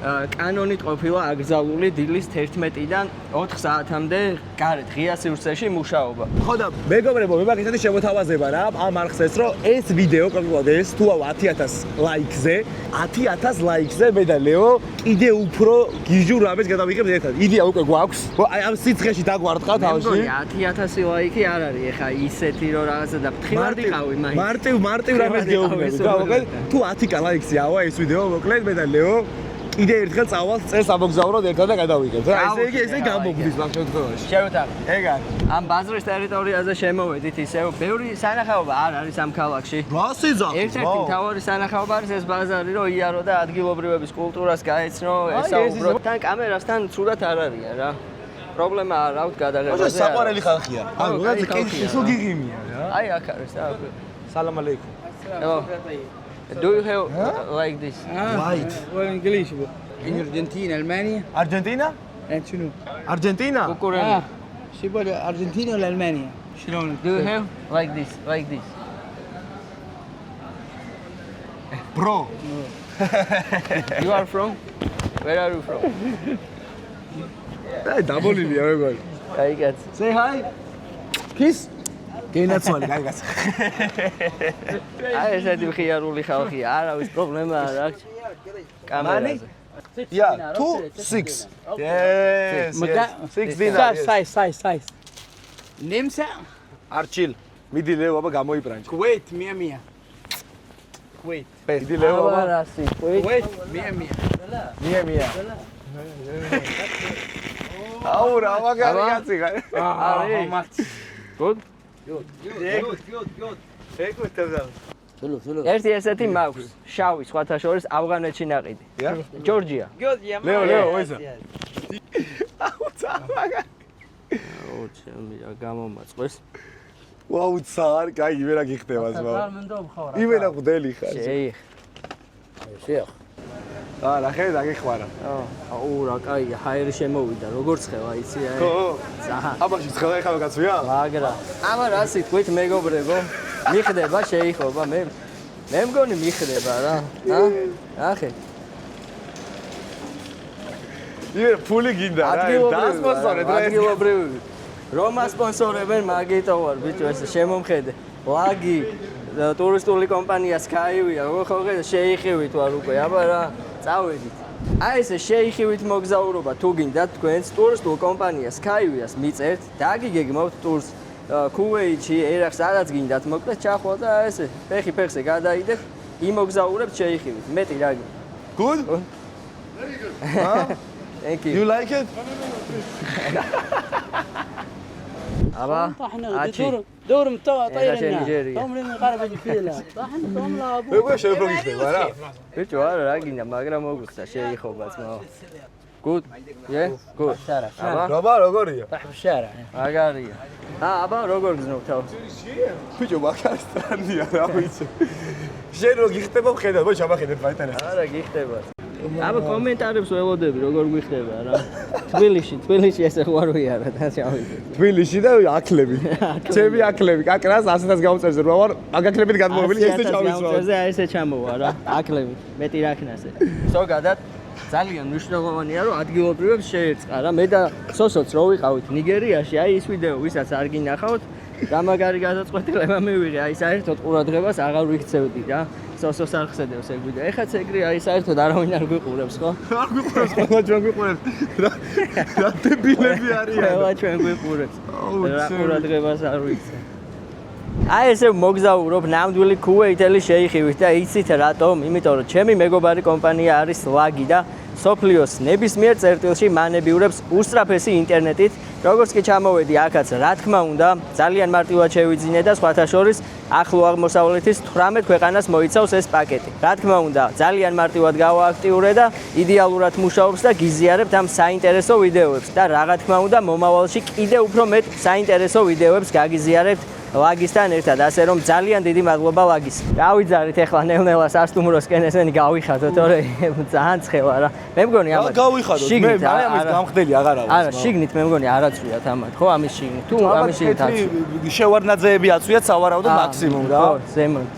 კანონით ყოფილა აკრძალული დილის 11-დან 4 საათამდე გარეთ ღია სივრცეში მუშაობა. ხო და მეგობრებო, მე მაგითაც შემოთავაზება რა ამ არხს რომ ეს ვიდეო კონკრეტულად ეს თუ 10,000 ლაიქზე, 10,000 ლაიქზე მე და ლეო კიდე უფრო გიჟურ რამეს გადავიღებთ ერთად. იდეა უკვე გვაქვს. აი ამ სიცხეში დაგვარტყა თავში. მე 10,000 ლაიქი არ არის ეხა ისეთი რომ რაღაცა და ფრთხილად იყავი მაინც. მარტივ რამეს გეუბნები. მოკლედ თუ 10 ლაიქზე ავა ეს ვიდეო მოკლედ მე და ლეო კიდე ერთხელ წავალთ წეს ამოგზავროთ ერთად და გადავიღებთ. რა ესე გამოგდის მაგ შემთხვევაში. შევთანხმ. ეგ არის. ამ ბაზრის ტერიტორიაზე შემოვედით ისევ ბევრი სანახაობა არ არის ამ ქალაქში. რა სიძახი? ერთ-ერთი მთავარი სანახაობა არის ეს ბაზარი, რომ იარო და ადგილობრივების კულტურას გაეცნო, ესაუბროთ. თან კამერასთან ცუდად არ არიან რა. პრობლემა არ აქვს გადაღებაზე. ოღონდ საყვარელი ხალხია. ანუ რა კეში სულ გიგიმია რა. აი აქ არის და სალამ ალეიკუმ. Do you have like this? White. Well, English. In Argentina, Alemania. Argentina? And شنو؟ Argentina? Kukurani. شبه Argentina ولا Alemania؟ شلون؟ Do you have like this? Bro. You are from? Where are you from? Ay, დაბოლილია როგორ. Kai gets. Say hi. Peace. გენაცვალი, გაიგას. აი ესეთი მხიარული ხალხია, არავის პრობლემა არ აქვს. კამერაზე. Yeah, 2, 6. Yes. 6 dinar. Size. Nimsa? Archil. მიდი ლეო აბა გამოიბრანჭი. Kuwait, mia. Kuwait. მიდი ლეო აბა. რასი? Kuwait, mia. მია. აუ რა მაგარი კაცი ხარ. How much? Good. ეკუთებდა. ერთი ესეთი მაქვს, შავი სხვათა შორის ავღანეთში ნაყიდი. ჯორჯია. ლეო, ოისა. აუ ცა მაგარი. აუ ჩემი რა გამომაწყვეს. ვაუ ცა არ კაი იმენა გიხდება ზმა. იმენა ღვდელი ხარ. შეიხ. ნახე დაგეხმარა. აუ რა კაია, ჰაერი შემოვიდა, როგორც ხევა იცი აი. ხო. ზაჰა. აბაში ცხელა ეხლა გაცვია? მაგრა. ამა რასი თქვით მეგობრებო? მიხდება შეიხობა მე მგონი მიხდება რა. ნახე. ი ფული გინდა რა. დასპონსორე დღეს. ადგილობრივი. რომა სპონსორებენ მაგითო ვარ ბიჭო ეს შემომხედე. ლაგი ტურისტული კომპანია Skyway-ა როგორ ხო ხედე შეიხივით ვარ უკვე აბა რა წავედით. აი ესე შეიხივით მოგზაურობა თუ გინდათ თქვენს ტურისტულ კომპანია Skyway-ას მიწერთ დაგიგეგმავთ ტურს Kuwait-ში ერახს სადაც გინდათ მოკლედ ჩახვალ და ესე ფეხი ფეხზე გადაიდეთ იმოგზაურებთ შეიხივით მეტი რა გინდა. Good? Very good. Huh? Thank you. You like it? ابا دور متوا طيرنا نيجيريا عمري من غرب الفيلا طحن طملا ابو როგორ შეფროგიშდება რა? ბიჭო არა რა გინდა მაგრამ მოგუხსა შეიხობაც მა Good. Yeah? Good. აბა როგორია? طح في الشارع მაგარია. აბა როგორ გზნობ თავს? ბიჭო მაგარი სტრანია რა ვიცი. შენ რო გიხდება ხედავ ბო შაბახედებ მაინტერესებს. არა გიხდება. აბა კომენტარებს ველოდები როგორ გიხდება რა. თბილისში ესე ხوارვი არა და შავი. თბილისში და აკლები. ჩემი აკლები. კაკრას 100-ას გავწერს რა ვარ აგაკლებით გადმოვილი ესე ჩავიცვა. ეს ესე ჩამოვა რა. აკლები. მეტი რაკნასე. ზოგადად ძალიან მნიშვნელოვანია რომ ადგილობრივებს შეერწყა რა. მე და სოსოც რო ვიყავით ნიგერიაში, აი ის ვიდეო ვისაც არ გინახავთ, რა მაგარი გადაწყვეტილება მივიღე, აი საერთოდ ყურადღებას აღარ ვიქცევდი რა. სოსოს არ ხსედევს ეგ ვიდეო. ეხაც ეგრე აი საერთოდ არავინ არ გვიყურებს ხო? არ გვიყურებს, ყველა ჩვენ გვიყურებს. რა დებილები არიან. ყველა ჩვენ გვიყურებს. რა ყურადღებას არ ვიქცე. აი ესე მოგზაურობ ნამდვილი ქუვეითელი შეიხივით და იცით რატომ? იმიტომ რომ ჩემი მეგობარი კომპანია არის ლაგი და სოფლიოს ნებისმიერ წერტილში მანებიურებს უსწრაფესი ინტერნეტით. როგორც კი ჩამოვედი აქაც, რა თქმა უნდა, ძალიან მარტივად შევიძინე და სხვათა შორის ახლო აღმოსავლეთის 18 ქვეყანას მოიცავს ეს პაკეტი. რა თქმა უნდა, ძალიან მარტივად გავააქტიურე და იდეალურად მუშაობს და გიზიარებთ ამ საინტერესო ვიდეოებს და რა თქმა უნდა, მომავალში კიდე უფრო მეტ საინტერესო ვიდეოებს გაგიზიარებთ ლაგისთან ერთად, ასე რომ ძალიან დიდი მადლობა ლაგის. გავიძარით ახლა ნელ-ნელა სასტუმროსკენ ესენი გავიხადოთ, თორე ძალიან ცხელა რა. მე მგონი ამას გავიხადოთ, მე ამის გამხდელი აღარ არის. არა, შიგნით მე მგონი არ აწვიათ ამათ, ხო, ამის შიგნით. თუ ამის შიგნით აწვიათ. შევარდნაძეები აწვიათ სავარაუდოდ მაქსიმუმ რა. ხო, ზემოთ.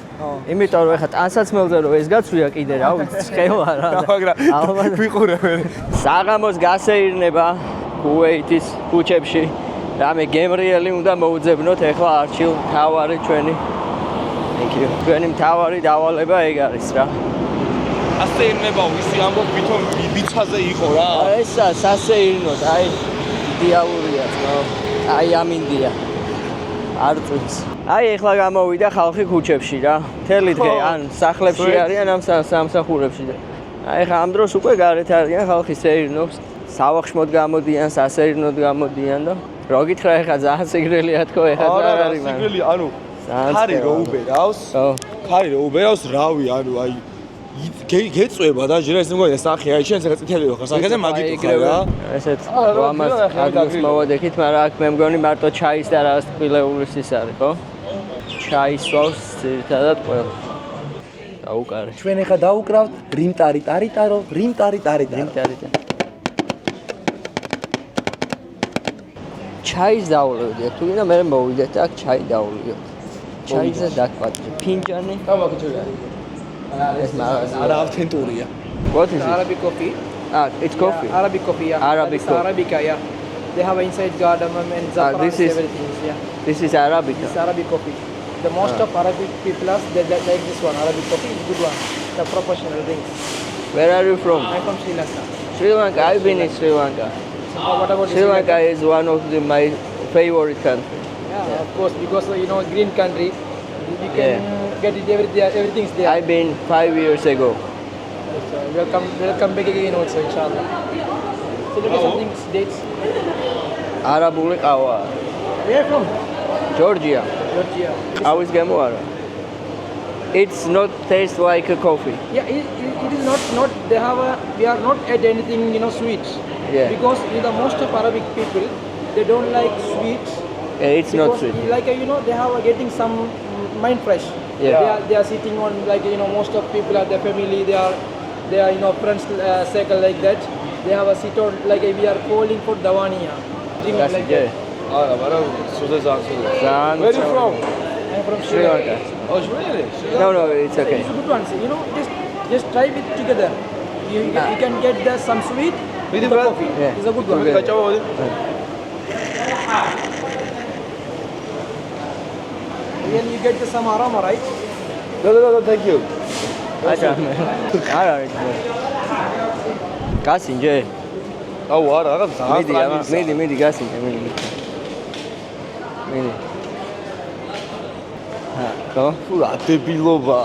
იმიტომ რომ ეხლა ტანსაცმელზე რომ ეს გაწვია კიდე რა ვიცი, ცხელა რა. მაგრამ ვიყურებენ. საღამოს გასეირნება ქუვეითის ქუჩებში. რამე გემრიელი უნდა მოუძებნოთ ეხლა არჩილ თავარი ჩვენი. Thank you. ჩვენი თავარი დავალება ეგ არის რა. ასეირნება ვისი ამბობ ვითომ ბიცაზე იყო რა. ესა სასეირნოთ, აი იდეალურია ძმა. აი ამინდია. არ წვიც. აი ეხლა გამოვიდა ხალხი ქუჩებში რა. მთელი დღე ან სახლებში არიან ამ სამსახურებში და აი ხა ამ დროს უკვე გარეთ არიან ხალხი სეირნობს. სავახშმოდ გამოდიან, სასეირნოდ გამოდიან და რო გითხრა ეხა ძალიან სიგრელია თქო ეხა რა არის მან. სიგრელი ანუ ხარი რო უბერავს. ხო. ხარი რო უბერავს რავი ანუ აი გეწובה და ჯერ ეს მგონია სახე აი შენ ზედა წითელი ხარ სახეზე მაგით ხარ რა. ესეც ამას ადგილს მოვადექით, მაგრამ აქ მე მგონი მარტო ჩაის და რაღაც ტყილეულის ის არის ხო? ჩაის სვავს ძირითადად ყველა. დაუკარე. ჩვენ ეხა დაუკრავთ რიმტარი ტარიტარო, რიმტარი ტარიტარო. ჩაის დაულევდით, თუ გინდა მე მოვიდეთ და აქ ჩაი დაულევდით. ჩაიზე დაკვატრი, ფინჯანი. არა ავთენტურია. What is it? Arabic coffee. It's coffee. Yeah, Arabic coffee, yeah. Arabic It's coffee. Arabica, yeah. They have inside cardamom and saffron, this is- everything, yeah. This is Arabica. It's Arabic coffee. The most of Arabic people, they like this one. Arabic coffee is good one. The professional drinks. Where are you from? I'm from Sri Lanka. Sri Lanka. I've been in Sri Lanka. What about Sri Lanka is one of my favorite countries. Yeah, of course, because green country, you can get it everything's there. I've been 5 years ago. So welcome back again also, inshallah. Celebrate something dates. არაბული ყავა. Where are you from? Georgia. Georgia. ყავის გემო არა. It's not taste like a coffee. Yeah, it is not. We are not add anything sweet. Yeah. Because the most of Arabic people, they don't like sweets. Yeah, it's not Because sweet. like they have getting some mind fresh. Yeah. They are sitting on most of people are their family. They are friends circle like that. They have a sit on like we are calling for Dawaniya. Drink That's like yeah. that. არა, მაგრამ სულზე ზანცული. Where you from? I'm from Sri Lanka. Oh, really? No, it's okay. It's a good one. Just try it together. You can get some sweet with the brother? coffee. Yeah. It's a good one. Together. გაჭავოდი. When you get some aroma, right? No, thank you. აჭა. არა არის. გასინჯე. აუ, არა, რაღაც ძალიან მიდი გასინჯე, მიდი. ხო? ფუ რა დებილობა.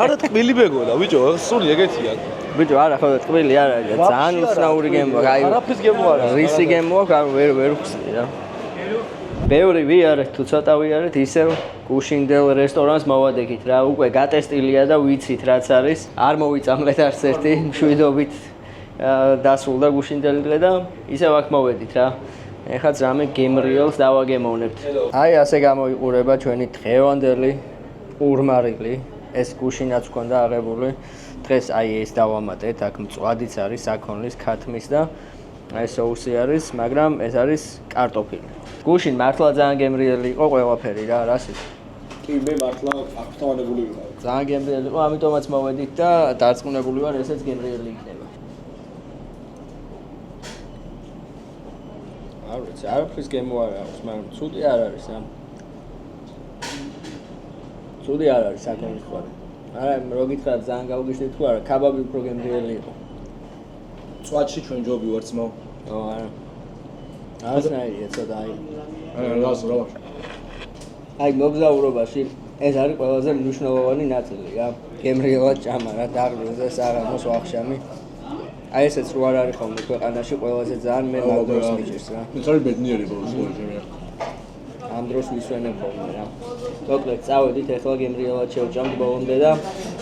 არა თბილი მეგონა, ბიჭო, სული ეგეთია. ბიჭო, არა ხო ტკბილი არა, ძალიან უცნაური გემოა, აი. არაფრის გემო არა. რისი გემოა, ვერ ვხსნი რა. ბევრი ვიარეთ, თუ ცოტა ვიარეთ, ისევ გუშინდელ რესტორანს მოვადექით რა, უკვე გატესტილია და ვიცით რაც არის. არ მოვიწამლეთ არც ერთი, მშვიდობით დასრულდა გუშინდელი დღე და ისევ აქ მოვედით რა. ეხლა ძამე გემრიელს დავაგემოვნებთ. აი ასე გამოიყურება ჩვენი დღევანდელი ურმარილი. ეს გუშინაც ჰქონდა აღებული. დღეს აი ეს დავამატეთ, აქ მწვადიც არის, საქონლის, ქათმის და აი соуსი არის, მაგრამ ეს არის კარტოფილი. გუშინ მართლა ძალიან გემრიელი იყო ყველაფერი რა, რასიც. კი, მე მართლა აღფრთოვანებული ვიყავ. ძალიან გემრიელი იყო, ამიტომაც მოვედით და დარწმუნებული ვარ, ესეც გემრიელი იქნება. არ ვიცი, არაფრის გემო არ აქვს, მაგრამ ცუდი არ არის რა. ცუდი არ არის საქონლის კვალი. არა, რო გითხრათ ძალიან გავგიშდით თუ არა, ქაბაბი უფრო გემრიელი იყო. წვადში ჩვენ ჯობი ვართ ძმაო. არა. არასნაირია ცოტა აი. რა. აი მოგზაურობაში ეს არის ყველაზე მნიშვნელოვანი ნაწილი რა. გემრიელად ჭამა რა, დაღლილზე საღამოს ვახშამი. აი ესეც რო არ არის ხოლმე ქვეყანაში ყველაზე ძალიან მე მაგდროს მიჭირს რა. ეს არის ბედნიერი ბოლოს. ამ დროს მისვენებ ხოლმე რა. მოკლედ წავედით ახლა გემრიელად შევჭამთ ბოლომდე და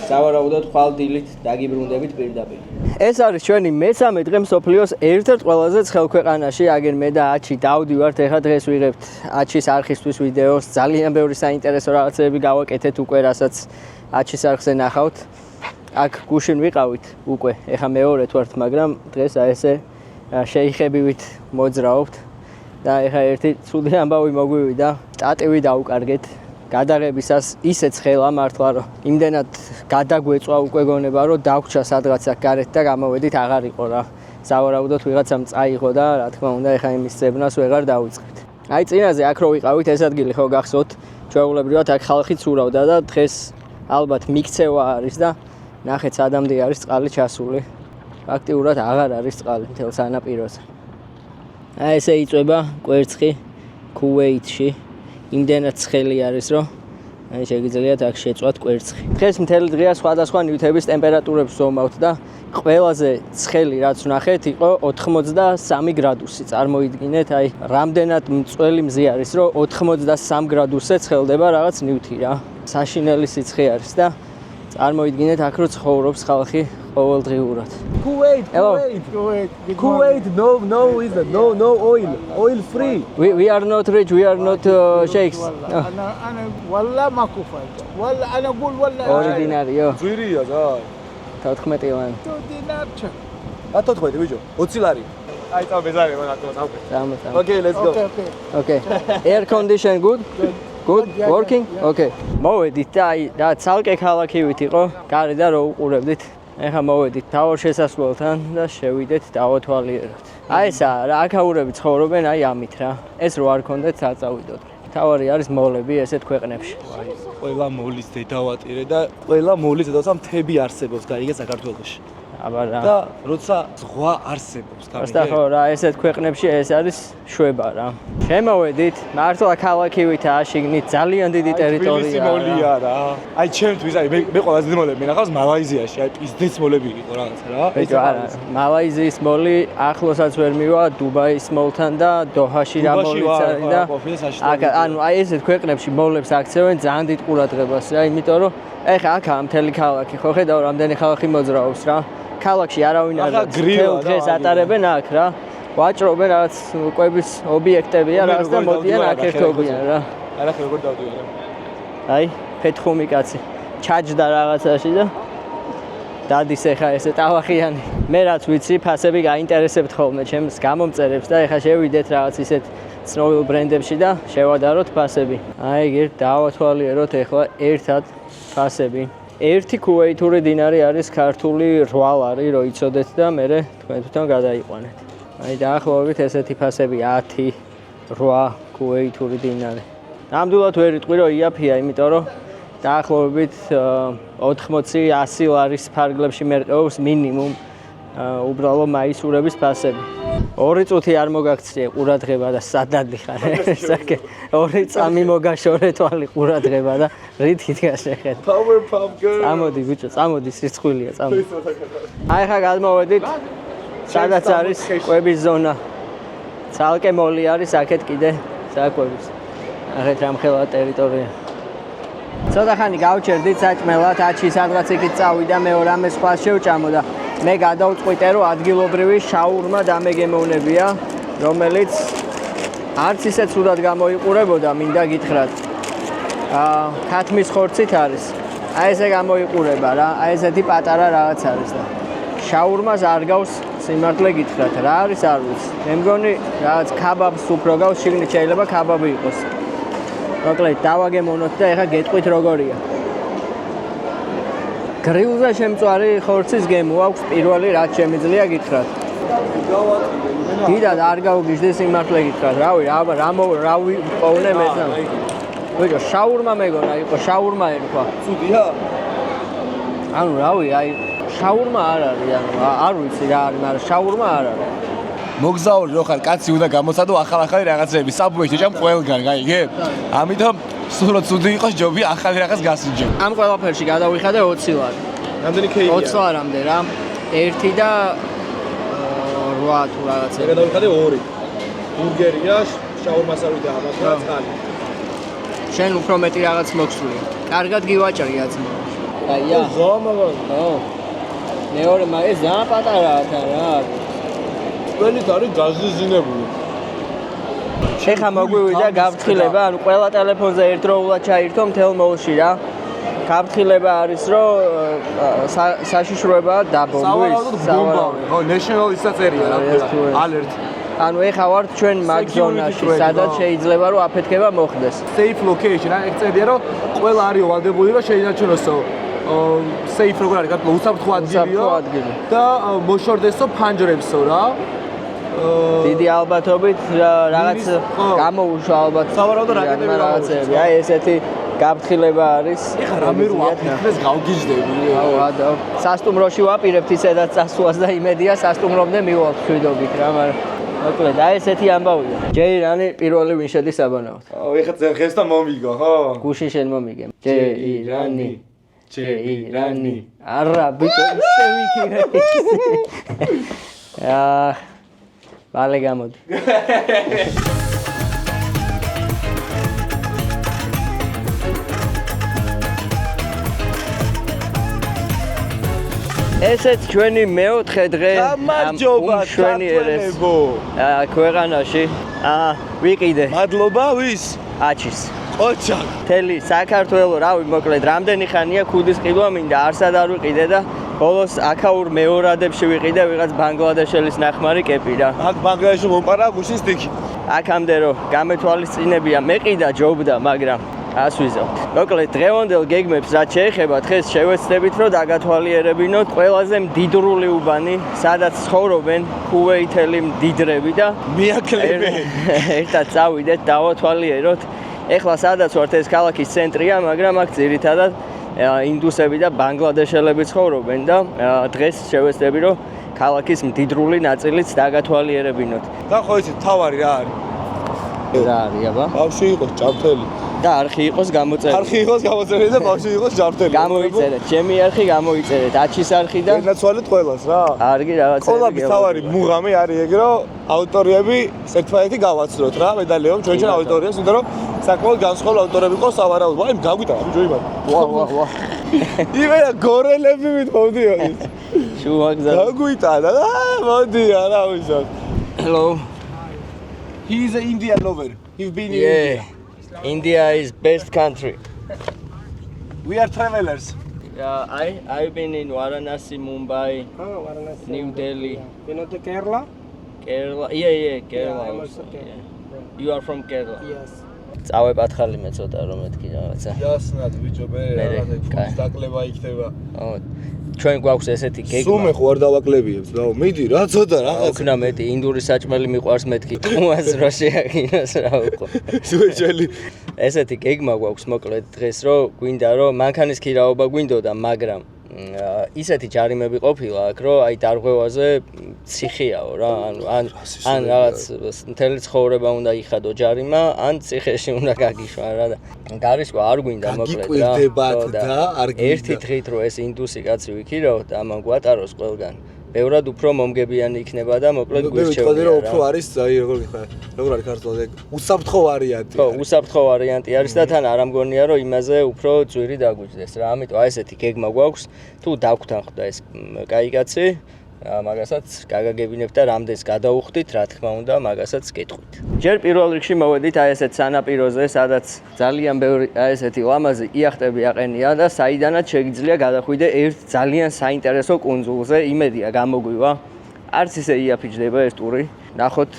სავარაუდოდ ხვალ დილით დაგიბრუნდებით პირდაპირ. ეს არის ჩვენი მესამე დღე მსოფლიოს ერთ-ერთ ყველაზე ცხელ ქვეყანაში, აგერ მე და აჩი დავდივართ, ახლა დღეს ვიღებთ აჩის არხისთვის ვიდეოს, ძალიან ბევრი საინტერესო რაღაცები გავაკეთეთ უკვე, რასაც აჩის არხზე ნახავთ. აქ გუშინ ვიყავით უკვე, ახლა მეორედ ვართ, მაგრამ დღეს აი ესე შეიხებივით მოძრაობთ. და ეხა ერთი ცუდი ამბავი მოგვივიდა, ტატივი დაუკარგეთ. გადაღებისას ისე ცხელა მართლა რომ იმდენად გადაგვეწვა უკვე გონება რომ დაგვრჩა სადღაცა გარეთ და გამოვედით აღარ იყო რა. სავარაუდოდ ვიღაცამ წაიღო და რა თქმა უნდა ეხა იმის ძებნას ვეღარ დავიწყებთ. აი წინაზე აქ რო ვიყავით ეს ადგილი ხო გახსოვთ, ჩვეულებრივად აქ ხალხი ცურავდა და დღეს ალბათ მიქცევა არის და ნახეთ სადამდე არის წყალი ჩასული. ფაქტიურად აღარ არის წყალი მთელ სანაპიროზე. აი ესე იწვება კვერცხი ქუვეითში. იმდენად ცხელი არის, რომ აი შეგიძლიათ აქ შეწვათ კვერცხი. დღეს მთელი დღეა სხვადასხვა ნივთების ტემპერატურებს ვზომავთ და ყველაზე ცხელი რაც ვნახეთ იყო 83 გრადუსი. წარმოიდგინეთ, აი რამდენად მწველი მზი არის, რომ 83 გრადუსზე ცხელდება რაღაც ნივთი რა. საშინელი სიცხე არის და წარმოიდგინეთ აქ რო ცხოვრობს ხალხი ყოველდღიურად. Kuwait, no oil free. We are not rich, we are not sheikhs. انا والله ماكو فايده والله انا اقول والله ორდინარიო. ძვირია ზა. 14 ლარი. دينار شك რა 14 ბიჭო? 20 ლარი. აი წავ ბეზარი მან აკო წავ. Come. Okay, let's go. اوكي Okay. Air condition good? Good? Working? Okay. მოვედით და აი რა ცალკე ქალაქივით იყო, გარედან რო უყურებდით. ეხლა მოვედით თავარ შესასვლელთან და შევიდეთ დავათვალიეროთ. აი ესა რა აქაურები ცხოვრობენ აი ამით რა. ეს რო არ ქონდეთ საწავიდოდ. თავარი არის მოლები ესეთ ქვეყნებში. ყველა მოლის დედავატირე და ყველა მოლის დედავატირე მთები არსებობს გაიგე საქართველოში. აბა რა. და როცა ზღვა არსებობს გაიგე. просто ხო რა ესეთ ქვეყნებში ეს არის შვება რა. შემოვედით მართლა ქალაქივითაა შიგნით ძალიან დიდი ტერიტორია. მოლია რა. აი ჩემთვის აი მე ყველაზე დიდი მოლები მინახავს მალაიზიაში. აი პიზდეც მოლები იყო რაღაცა რა. ეს არა. მალაიზიის მოლი ახლოსაც ვერ მივა დუბაის მოლთან და დოჰაში რა მოლიც არის და ანუ აი ესეთ ქვეყნებში მოლებს აქცევენ ძალიან დიდ ყურადღებას რა, იმიტომ რომ ეხა აქაა მთელი ქალაქი, ხო ხედავ რამდენი ხალხი მოძრაობს რა. ქალაქში არავინ არ დღეს ატარებენ აქ რა. ვაჭრობენ რაღაც კვების ობიექტებია რაღაც და მოდიან აქ ერთობიან რა. არა ხო როგორ დავდივარ. აი, ფეთხუმი კაცი. ჩაჯდა რაღაცაში და დადის ეხა ესე ტავახიანი. მე რაც ვიცი, ფასები გაინტერესებთ ხოლმე ჩემს გამომწერებს და ეხა შევიდეთ რაღაც ისეთ ცნობილ ბრენდებში და შევადაროთ ფასები. აი, გერ დავათვალიეროთ ეხლა ერთად ფასები. ერთი ქუვეითური დინარი არის ქართული 8 ლარი, რო იცოდეთ და მე თქვენ თვითონ გადაიყვანეთ. აი დაახლოებით ესეთი ფასები 10, 8 ქუვეითური დინარი. ნამდვილად ვერ იტყვი რომ იაფია, იმიტომ რომ დაახლოებით 80-100 ლარის ფარგლებში მერყეობს მინიმუმ უბრალო მაისურების ფასები. 2 წუთი არ მოგაქცია ყურადღება და სადადი ხარ ესაკე 2 წამი მოგაშორე თვალი ყურადღება და რითით გაშეხეთ. Powerpuff Girls. წამოდი ბიჭო, წამოდი სირცხვილია, წამოდი. აი ხა გადმოვედით სადაც არის კვების ზონა. ცალკე მოლი არის აქეთ კიდე საკვების. ახეთ რამხელა ტერიტორია. ცოტა ხანი გავჩერდით საჭმელად, აჩი სადღაც იქით წავიდა, მეორე ამე სხვა შევჭამო და მე გადავწყვიტე რომ ადგილობრივი შაურმა დამეგემოვნებია, რომელიც არც ისე ცუდად გამოიყურებოდა, მინდა გითხრათ. ქათმის ხორცით არის. აი ესე გამოიყურება რა, აი ესეთი პატარა რაღაც არის და შაურმას არ გავს სიმართლე გითხრათ, რა არის არ ვიცი. მე მგონი რაღაც ქაბაბს უფრო გავს, შიგნით შეიძლება ქაბაბი იყოს. მოკლედ დავაგემოვნოთ და ეხა გეტყვით როგორია. გრილზე შემწვარი ხორცის გემო აქვს პირველი რაც შემიძლია გითხრათ. დიდად არ გავგიჟდე სიმართლე გითხრათ. რავი, რა ვიპოვნე მეცნა. ვიჯო, შაურმა მეგონა იყო, შაურმა ერქვა. ცუდია? ანუ რავი, აი შაურმა არ არის, ანუ არ ვიცი რა არის, მაგრამ შაურმა არ არის. მოგზაური რო ხარ, კაცი უნდა გამოსადო ახალ-ახალი რაღაცები, საბუეში ჭამ ყველგან, გაიგე? ამიტომ სულ რო ცუდი იყოს, ჯობია ახალი რაღაც გასინჯო. ამ ყველაფერში გადავიხადე 20 ლარი. რამდენი ქეია? 20 ლარამდე რა. 1 და 8 თუ რაღაცა. გადავიხადე 2. ბურგერია, შაურმასავიდა ამას და წყალი. შენ უფრო მეტი რაღაც მოხსული. კარგად გივაჭრია ძმა. აია. ზომავარ. ხო. მეორე მაგე ძალიან პატარაა თან რა. ყველით არის გაზიზინებული. ეხა მოგვივიდა გაფრთხილება, ანუ ყველა ტელეფონზე ერთდროულად ჩაირთო მთელ მოლში რა. გაფრთხილება არის, რომ საშიშროებაა დაბომბვის. სავარაუდოდ ხო, national ისა წერია რა ქვია. alert. ანუ ეხა ვართ ჩვენ მაგ ზონაში, სადაც შეიძლება რომ აფეთქება მოხდეს. safe location, რა ეგწედია რომ ყველა არის ვალდებული რომ შეინარჩუნოსო safe როგორ არის, გათქვა უსაფრთხო ადგილია და მოშორდესო ფანჯრებსო რა. დიდი ალბათობით რაღაც გამოუშვა ალბათ. სავარაუდოდ რაღაცები, აი ესეთი გაფრთხილება არის. ეხა რამე რო აფეთქდეს გავგიჟდები. აუ, ადავ. სასტუმროში ვაპირებთ ისედაც წასვლას და იმედია სასტუმრომდე მივალთ შვიდობით რა, მაგრამ მოკლედ აი ესეთი ამბავია. ჯეირანი პირველი ვინ შედის საბანაოდ. აუ, ეხა ხეს და მომიგო, ხო? გუში შენ მომიგე. ჯეირანი. ჯეირანი. არა, ბიჭო, ისე ვიქირე. მალე გამოდი. ესეც ჩვენი მეოთხე დღე გამარჯობა ქვეყანაში. ვიყიდე. მადლობა ვის? აჩის. ოჩაკ. მთელი საქართველო, რავი, მოკლედ რამდენი ხანია ქუდის ყიდვა მინდა, არსად არ ვიყიდე და ბოლოს აქაურ მეორადებში ვიყიდე ვიღაც ბანგლადეშელის ნახმარი კეპი რა. აქ ბანგლადეშში მომპარა გუშინ სტიქი. აქამდე რომ გამეთვალისწინებია მეყიდა ჯობდა, მაგრამ ასვიზავთ. მოკლედ დღევანდელ გეგმებს რაც შეეხება, დღეს შევეცდებით რომ დაგათვალიერებინოთ ყველაზე მდიდრული უბანი, სადაც ცხოვრობენ ქუვეითელი მდიდრები და მიაკლები. ერთად წავიდეთ, დავათვალიეროთ. ეხლა სადაც ვართ ეს ქალაქის ცენტრია, მაგრამ აქ ძირითადად ინდუსები და ბანგლადეშელები ცხოვრობენ და დღეს შევეცდები რომ ქალაქის მდიდრული ნაწილიც დაგათვალიერებინოთ. და ხო იცით, თავარი რა არის? რა არის აბა? ბავშვი იყოს ჭართელი. და არხი იყოს გამოწერილი. არხი იყოს გამოწერილი და ბავშვი იყოს ჭართელი. გამოიწერეთ, ჩემი არხი გამოიწერეთ, აჩის არხი და განაცვალეთ ყველას რა. არგი რაღაცა. ყველაფრის თავარი მუღამი არის ეგ რომ ავტორები ერთმანეთი გავაცნოთ რა, მედალიომ ჩვენ ავტორებს, იმიტომ რომ საკმაოდ განსხვავებული ავტორები ყავს სავარაუდო. აი გაგვიტა, ბიჭო იმან. ვა. იმენა გორელები მithოვდიო. შუაგზა. გაგვიტა და მოდი არა ვიზოთ. Hello. He is an Indian lover. He's been in Yeah. India. India is best country. We are travelers. I've been in Varanasi, Mumbai, Varanasi. New Delhi, You know the Kerala? Kerala. Yeah, Kerala. I'm Also, also Kerala. yeah. You are from Kerala. Yes. წავებ ათხალი მეცოტა რომ მეთქი რაღაცა. Яснად ბიჭო მე რაღაცა ფულს დაკლება იქნება. ო ჩვენ გვაქვს ესეთი გეგმა. სუმე ხო არ დავაკლებიებს და მიდი რა ცოტა რაღაცა. ოქნა მეტი ინდური საჭმელი მიყვარს მეთქი. თუმას რო შეაგინოს რა უყო. სუეჭელი. ესეთი გეგმა გვაქვს მოკლედ დღეს რომ გვინდა რომ მანქანის ქირაობა გვინდოდა, მაგრამ ისეთი ჯარიმები ყოფილა აქ რომ აი დარღვევაზე ციხეაო რა ან რაღაც მთელი ცხოვრება უნდა იხადო ჯარიმა ან ციხეში უნდა გაგიშვა რა და გარიშვა არ გვინდა მოკლედ რა გიკვირდებათ და არ გინდა ერთი დღით რომ ეს ინდუსი კაცი ვიქირავთ ამან გვატაროს ყველგან ბევრად უფრო მომგებიანი იქნება და მოკლედ გვირჩევნია რა უფრო არის აი როგორ არის ქართულად ეგ უსაფრთხო ვარიანტი ხო უსაფრთხო ვარიანტი არის და თან არ ამგონია რომ იმაზე უფრო ძვირი დაგვიჯდეს რა ამიტომ აი ესეთი გეგმა გვაქვს თუ დავგვთანხმდა ეს კაი კაცი მაგასაც გაგაგებინებთ და რამდენს გადაუხდით რა თქმა უნდა მაგასაც გეტყვით ჯერ პირველ რიგში მოვედით აი ესეთ სანაპიროზე სადაც ძალიან ბევრი აი ესეთი ლამაზი იახტები აყენია და საიდანაც შეგიძლია გადახვიდე ერთ ძალიან საინტერესო კუნძულზე იმედია გამოგვივა არც ისე იაფიჯდება ეს ტური ნახოთ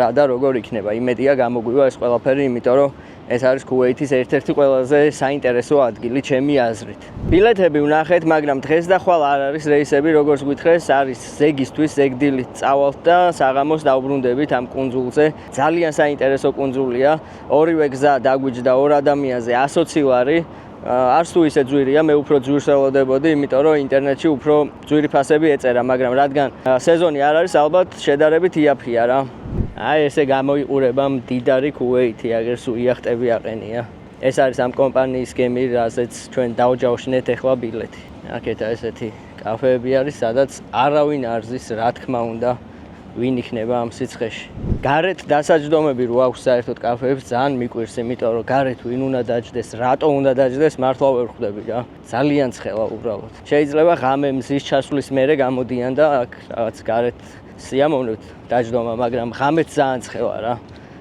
რა და როგორ იქნება იმედია გამოგვივა ეს ყველაფერი იმიტომ რომ ეს არის ქუვეითის ერთ-ერთი ყველაზე საინტერესო ადგილი ჩემი აზრით. ბილეთები ვნახეთ, მაგრამ დღეს და ხვალ არ არის რეისები, როგორც გითხრეს, არის ზეგისთვის, ზეგდილით წავალთ და საღამოს დავბრუნდებით ამ კუნძულზე. ძალიან საინტერესო კუნძულია. ორივე გზა დაგვიჯდა ორ ადამიანზე 120 ლარი. არც თუ ისე ძვირია, მე უფრო ძვირს ველოდებოდი, იმიტომ რომ ინტერნეტში უფრო ძვირი ფასები ეწერა, მაგრამ რადგან სეზონი არ არის, ალბათ შედარებით იაფია რა. აი ესე გამოიყურება მდიდარი ქუვეითი, აგერ სულ იახტები აყენია. ეს არის ამ კომპანიის გემი, რასაც ჩვენ დავჯავშნეთ ახლა ბილეთი. აქეთა ესეთი კაფეები არის, სადაც არავინ არ ზის, რა თქმა უნდა, ვინ იქნება ამ სიცხეში. გარეთ დასაჯდომები რო აქვს საერთოდ კაფეებს ძალიან მიკვირს, იმიტომ რომ გარეთ ვინ უნდა დაჯდეს, რატო უნდა დაჯდეს, მართლა ვერ ხვდები რა. ძალიან ცხელა უბრალოდ. შეიძლება ღამე მზის ჩასვლის მერე გამოდიან და აქ რაღაც გარეთ სიამოვნებთ დაჯდომა, მაგრამ ღამეც ძალიან ცხელა რა.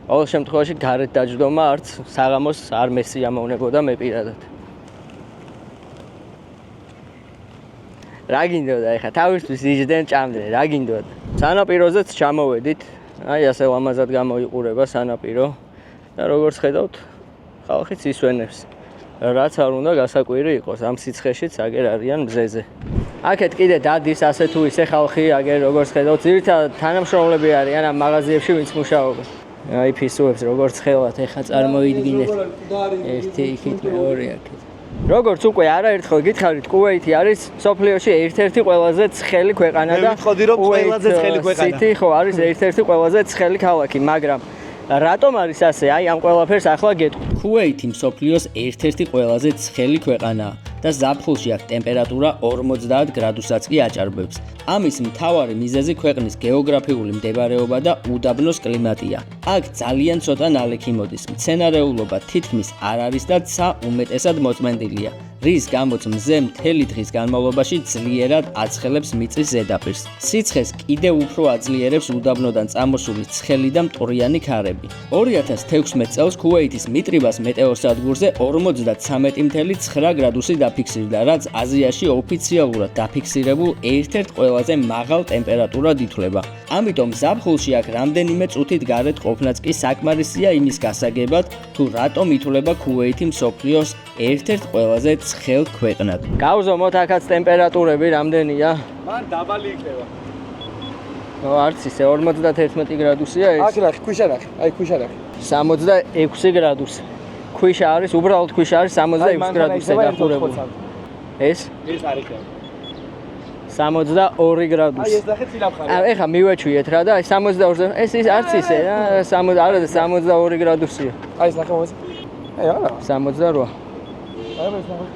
ყოველ შემთხვევაში გარეთ დაჯდომა არც საღამოს არ მესიამოვნებოდა მე პირადად. რა გინდოდა ეხა თავისთვის იჯდნენ ჭამდნენ, რა გინდოდა. სანაპიროზეც ჩამოვედით, აი ასე ლამაზად გამოიყურება სანაპირო და როგორც ხედავთ, ხალხიც ისვენებს. რაც არ უნდა გასაკვირი იყოს, ამ სიცხეშიც აგერ არიან მზეზე. აქეთ კიდე დადის ასე თუ ისე ხალხი, აგერ როგორც ხედავთ, ძირითადად თანამშრომლები არიან ამ მაღაზიებში, ვინც მუშაობენ. აი ფისუებს როგორც ხელათ, ეხა წარმოიდგინეთ. ერთი იქით, მეორე აქეთ. როგორც უკვე არაერთხელ გითხარით, კუვეითი არის სოფლიოში ერთ-ერთი ყველაზე ცხელი ქვეყანა და ვიტყოდი რომ ყველაზე ცხელი ქვეყანა. სიტი ხო არის ერთ-ერთი ყველაზე ცხელი ქალაქი, მაგრამ რატომ არის ასე? აი ამ ყველაფერს ახლა გეტყვით. ქუვეითი მსოფლიოს ერთ-ერთი ყველაზე ცხელი ქვეყანაა და ზაფხულში აქ ტემპერატურა 50 გრადუსაც კი აჭარბებს. ამის მთავარი მიზეზი ქვეყნის გეოგრაფიული მდებარეობა და უდაბნოს კლიმატია. აქ ძალიან ცოტა ნალექი მოდის. მცენარეულობა თითქმის არ არის და ცა უმეტესად მოწმენდილია. რის გამოც მზე მთელი დღის განმავლობაში ძლიერად აცხელებს მიწის ზედაპირს. სიცხეს კიდევ უფრო აძლიერებს უდაბნოდან წამოსული ცხელი და მტვრიანი ქარები. 2016 წელს ქუვეითის მიტრიბას მეტეოსადგურზე 53.9 გრადუსი დაფიქსირდა, რაც აზიაში ოფიციალურად დაფიქსირებულ ერთ-ერთ ყველაზე მაღალ ტემპერატურად ითვლება. ამიტომ ზაფხულში აქ რამდენიმე წუთით გარეთ ყოფნაც კი საკმარისია იმის გასაგებად, თუ რატომ ითვლება ქუვეითი მსოფლიოს ერთ-ერთ ყველაზე ცხელ ქვეყნად. გავზომოთ აქაც ტემპერატურები რამდენია? მან დაბალი იქნება. არც ისე 51 გრადუსია ეს. აქ ნახე, ქვიშა ნახე, აი ქვიშა ნახე. 66 გრადუსი. ქვიშა არის, უბრალოდ ქვიშა არის 66 გრადუსზე გახურებული. ეს? ეს არ იქნება. 62 გრადუსი. აი ეს ნახე წინაფხარი. ეხა მივეჩვიეთ რა და აი 62-ზე ეს არც ისე რა 62 გრადუსია. აი ეს ნახე მომეც. აი არა. 68. აი ეს ნახე.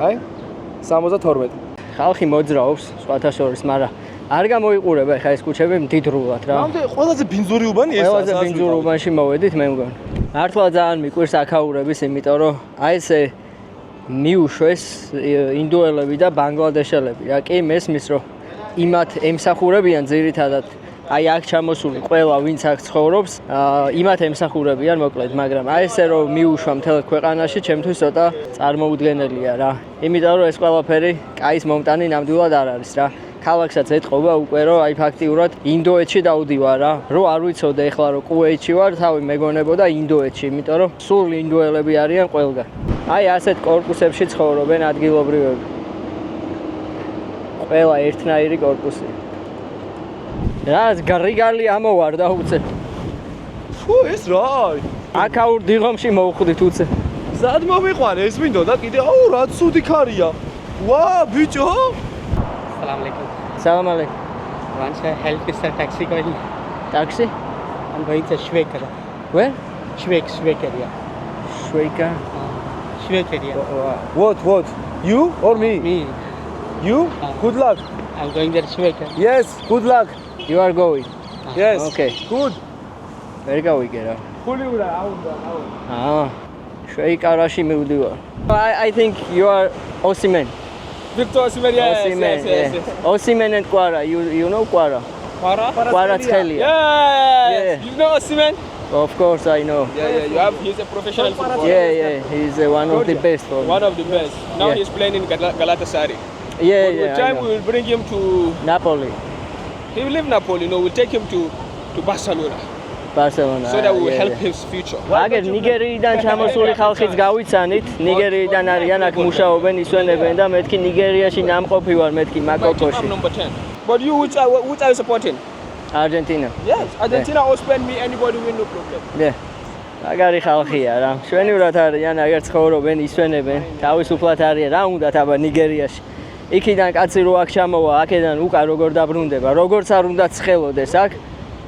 აი 72. ხალხი მოძრაობს სხვათა შორის, მაგრამ არ გამოიყურება ეხა ეს კუჩები მდიდრულად რა. რამდენი ყველაზე ბინძური უბანი ესაა. ყველაზე ბინძურ უბანში მოვედით მე მგონი. მართლა ძალიან მიყვირს აქაურების, იმიტომ რომ აი ესე მიუშვეს ინდოელები და ბანგლადეშელები. რა კი მესმის რომ იმათ ემსახურებიან ძირითადად აი აქ ჩამოსული ყველა ვინც აქ ცხოვრობს, იმათ ემსახურებიან მოკლედ, მაგრამ აი ესე რომ მიუშვა მთელ ქვეყანაში, ჩემთვის ცოტა წარმოუდგენელია რა. იმიტომ რომ ეს ყველაფერი კაის მომტანი ნამდვილად არ არის რა. ქალაქსაც ეთყობა უკვე რომ აი ფაქტიურად ინდოეთში დავდივარ რა. რო არ ვიცოდე ეხლა რომ კუვეითში ვარ, თავი მეგონებოდა ინდოეთში, იმიტომ რომ სულ ინდოელები არიან ყველგან. აი ასეთ კორპუსებში ცხოვრობენ ადგილობრივები. ყველა ერთნაირი კორპუსი. რა გარიგალი ამოვარდა უცე. ფუ ეს რა? აქაურ დიღომში მოვხვდით უცე. ზად მომიყვანე ეს მინდოდა კიდე აუ რა ცუდი ქარია. ვა ბიჭო. Salam alaikum. Salam alaikum. Want to help with the taxi going? Taxi? I'm going to Shwekar. Where? Shwek area. Shweka. Shwek area. What? You or me? Me. You? Good luck. I'm going there Shwekar. Yes, good luck. You are going. Yes. Okay. Good. ვერ გავიგე რა. ხული ურა, აუ. შვეიკარაში მივდივარ. I think you are Osimhen. Victor Osimhen, yes. Osimhen and Quara. You know Quara? Quara Tskhelia. Yes. You know Osimhen? Of course I know. He's a professional footballer. Yeah. He's one of the best for me. One of the best. Now Yeah. he's playing in Galatasaray. Yeah, With I time know. we will bring him to. Napoli, He will leave Napoli. We'll take him to Barcelona Barcelona. so that we will yeah, help yeah. his future. აგერ ნიგერიიდან ჩამოსული ხალხიც გავიცანით, ნიგერიიდან არიან აქ მუშაობენ, ისვენებენ და მეთქი ნიგერიაში ნამყოფი ვარ, მეთქი I'm მაკოკოში. number 10. But you, which are you supporting? Argentina. Yes, Argentina or Spain, me, anybody win, no problem. Yeah. აგარი ხალხია რა. შვენივრად არიან, აგერ ცხოვრობენ, ისვენებენ, თავისუფლად არიან, რა უნდათ აბა ნიგერიაში. იქიდან კაცი რო აქ ჩამოვა, აქედან უკან როგორ დაბრუნდება, როგორც არ უნდა ცხელოდეს აქ.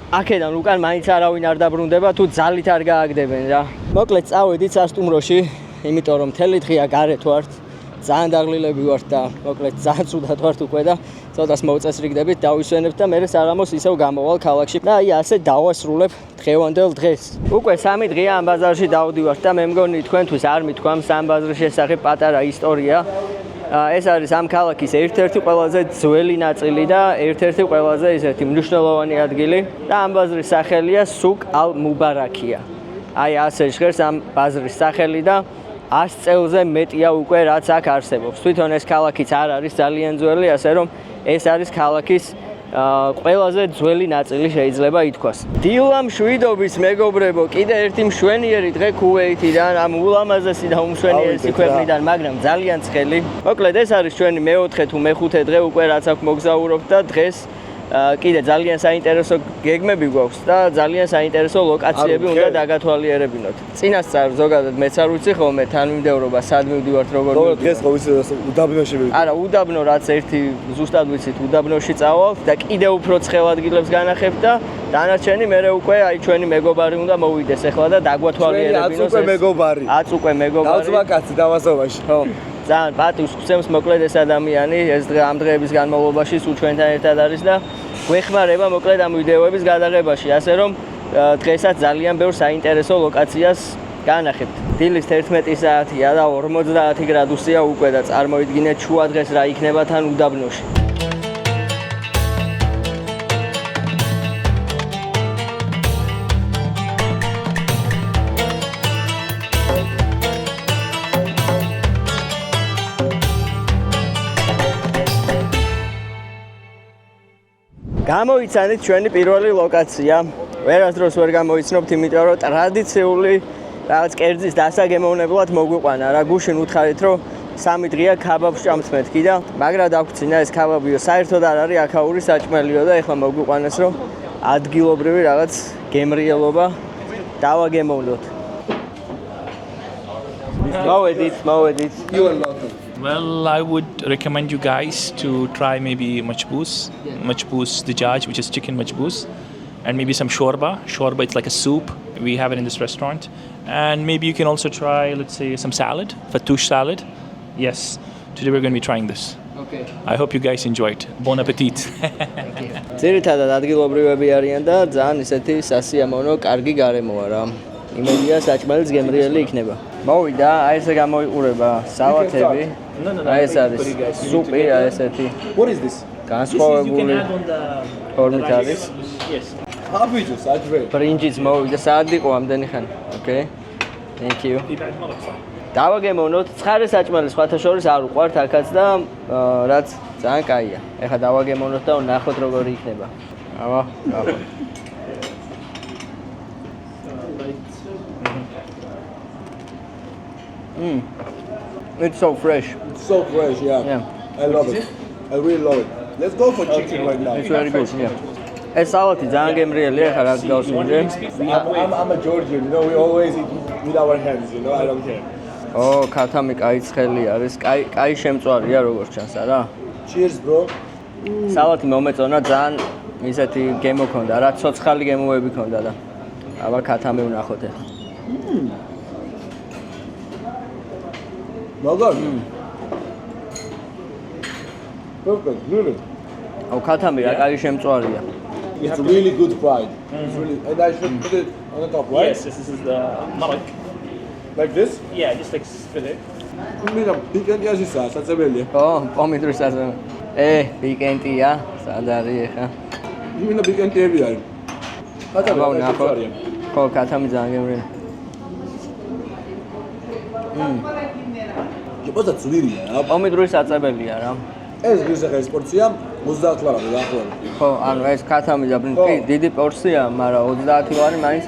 აქედან უკან მაინც არავინ არ დაბრუნდება, თუ ძალით არ გააგდებენ რა. მოკლედ წავედით სასტუმროში, იმიტომ რომ მთელი დღეა გარეთ ვართ. ძალიან დაღლილები ვართ და მოკლედ ძალიან ცუდად ვართ უკვე და ცოტას მოვწესრიგდებით, დავისვენებთ და მერე საღამოს ისევ გამოვალ ქალაქში. და აი ასე დავასრულებ დღევანდელ დღეს. უკვე 3 დღეა ამ ბაზარში დავდივართ და მე მგონი თქვენთვის არ მithქვამს ამ ბაზრის შესახებ პატარა ისტორია. ეს არის ამ ქალაქის ერთ-ერთი ყველაზე ძველი ნაწილი და ერთ-ერთი ყველაზე ისეთი მნიშვნელოვანი ადგილი და ამ ბაზრის სახელია სუკ ალ-მუბარაქია. აი ასე ჟღერს ამ ბაზრის სახელი და 100 წელზე მეტია უკვე რაც აქ არსებობს. თვითონ ეს ქალაქიც არ არის ძალიან ძველი, ასე რომ ეს არის ქალაქის ყველაზე ძველი ნაწილი შეიძლება ითქვას. დილა მშვიდობის მეგობრებო, კიდე ერთი მშვენიერი დღე ქუვეითიდან, ამ ულამაზესი და უმშვენიერესი ქვეყნიდან, მაგრამ ძალიან ცხელი. მოკლედ ეს არის ჩვენი მეოთხე თუ მეხუთე დღე უკვე რაც აქ მოგზაურობთ და დღეს კიდე ძალიან საინტერესო გეგმები გვაქვს და ძალიან საინტერესო ლოკაციები უნდა დაგათვალიერებინოთ. წინასწარ ზოგადად მეც არ ვიცი ხოლმე თანმიმდევრობა სად მივდივართ როგორ მივდივართ. დღეს ხო ვიცი უდაბნოში მივდივართ. არა, უდაბნო რაც ერთი ზუსტად ვიცით უდაბნოში წავალთ და კიდე უფრო ცხელ ადგილებს განახებთ და დანარჩენი მერე უკვე აი ჩვენი მეგობარი უნდა მოვიდეს ახლა და დაგვათვალიერებინოს. უკვე მეგობარი. აც უკვე მეგობარი. დავწვა კაცი დავასობაში. ხო. ძალიან პატივს გვცემს მოკლედ ეს ადამიანი, ეს დღე ამ დღეების განმავლობაში სულ ჩვენთან ერთად არის და გვეხმარება მოკლედ ამ ვიდეოების გადაღებაში, ასე რომ დღესაც ძალიან ბევრ საინტერესო ლოკაციას განახებთ. დილის 11 საათია და 50 გრადუსია უკვე და წარმოიდგინეთ შუა დღეს რა იქნება თან უდაბნოში. გამოიცანით ჩვენი პირველი ლოკაცია. ვერასდროს ვერ გამოიცნობთ, იმიტომ რომ ტრადიციული რაღაც კერძის დასაგემოვნებლად მოგვიყვანა რა. გუშინ უთხარით, რომ 3 დღეა ქაბაბს ჭამთ მეთქი და მაგრად აგვწინა ეს ქაბაბიო. საერთოდ არ არის აქაური საჭმელიო და ეხლა მოგვიყვანეს, რომ ადგილობრივი რაღაც გემრიელობა დავაგემოვნოთ. მოვედით. You are welcome. Well, I would recommend you guys to try maybe majboos, majboos dijaj, which is chicken majboos, and maybe some shorba. Shorba, it's like a soup. We have it in this restaurant. And maybe you can also try, let's say, some salad, fattoush salad. Yes, today we're going to be trying this. Okay. I hope you guys enjoy it. Bon appetit. ძირითადად ადგილობრივები არიან და ძალიან ისეთი სასიამოვნო, კარგი გარემოა რა. იმედია საჭმელიც გემრიელი იქნება. მოვიდა, აი ესე გამოიყურება სალათები. აი ეს არის სუპი, აი ესეთი. What is this? განსხვავებული ფორმით არის. Yes. Აბიჯო, საჭმელი. ბრინჯიც მოვიდა, სად იყო ამდენი ხანი? Okay. Thank you. დავაგემოვნოთ, ცხარე საჭმელი სხვათა შორის არ უყვართ აქაც და რაც ძალიან კაია. ეხლა დავაგემოვნოთ და ვნახოთ როგორი იქნება. აბა, ნახოთ. It's so fresh. It's so fresh, yeah. I love it. I really love it. Let's go for chicken right now. It's very good. Yeah. ეს სალათი ძალიან გემრიელია, ხა რაც გავს მინდა. I'm a Georgian, you know, we always eat with our hands, you know, I don't care. ქათამი კაი ცხელი არის, კაი შემწვარია როგორც ჩანს, არა? Cheers, bro. სალათი მომეწონა ძალიან ისეთი გემო ქონდა, რა ცოცხალი გემოები ქონდა და აბა ქათამი ვნახოთ ახლა. Მაგარ. Perfect, really. ქათამი რა კაი შემწვარია. It's really good fried. It's really, and I should put it on the top, right? Yes, this is the maraq. Like this? Yeah, just like fillet. მინდა პიკანტიას ისა, საწებელია. პომიდორის ასე. პიკანტია, სად არის ახლა? მინდა პიკანტიები არის. აბა ვნახოთ. ხო, ქათამი ძალიან გემრიელი. ჭიპოცა ძვირია რა. პომიდორის საწებელია რა. ეს გიზახა ეს პორცია 30 ლარი დაახლოებით. ხო, ანუ ეს ქათამი და კი დიდი პორცია, მაგრამ 30 ლარი მაინც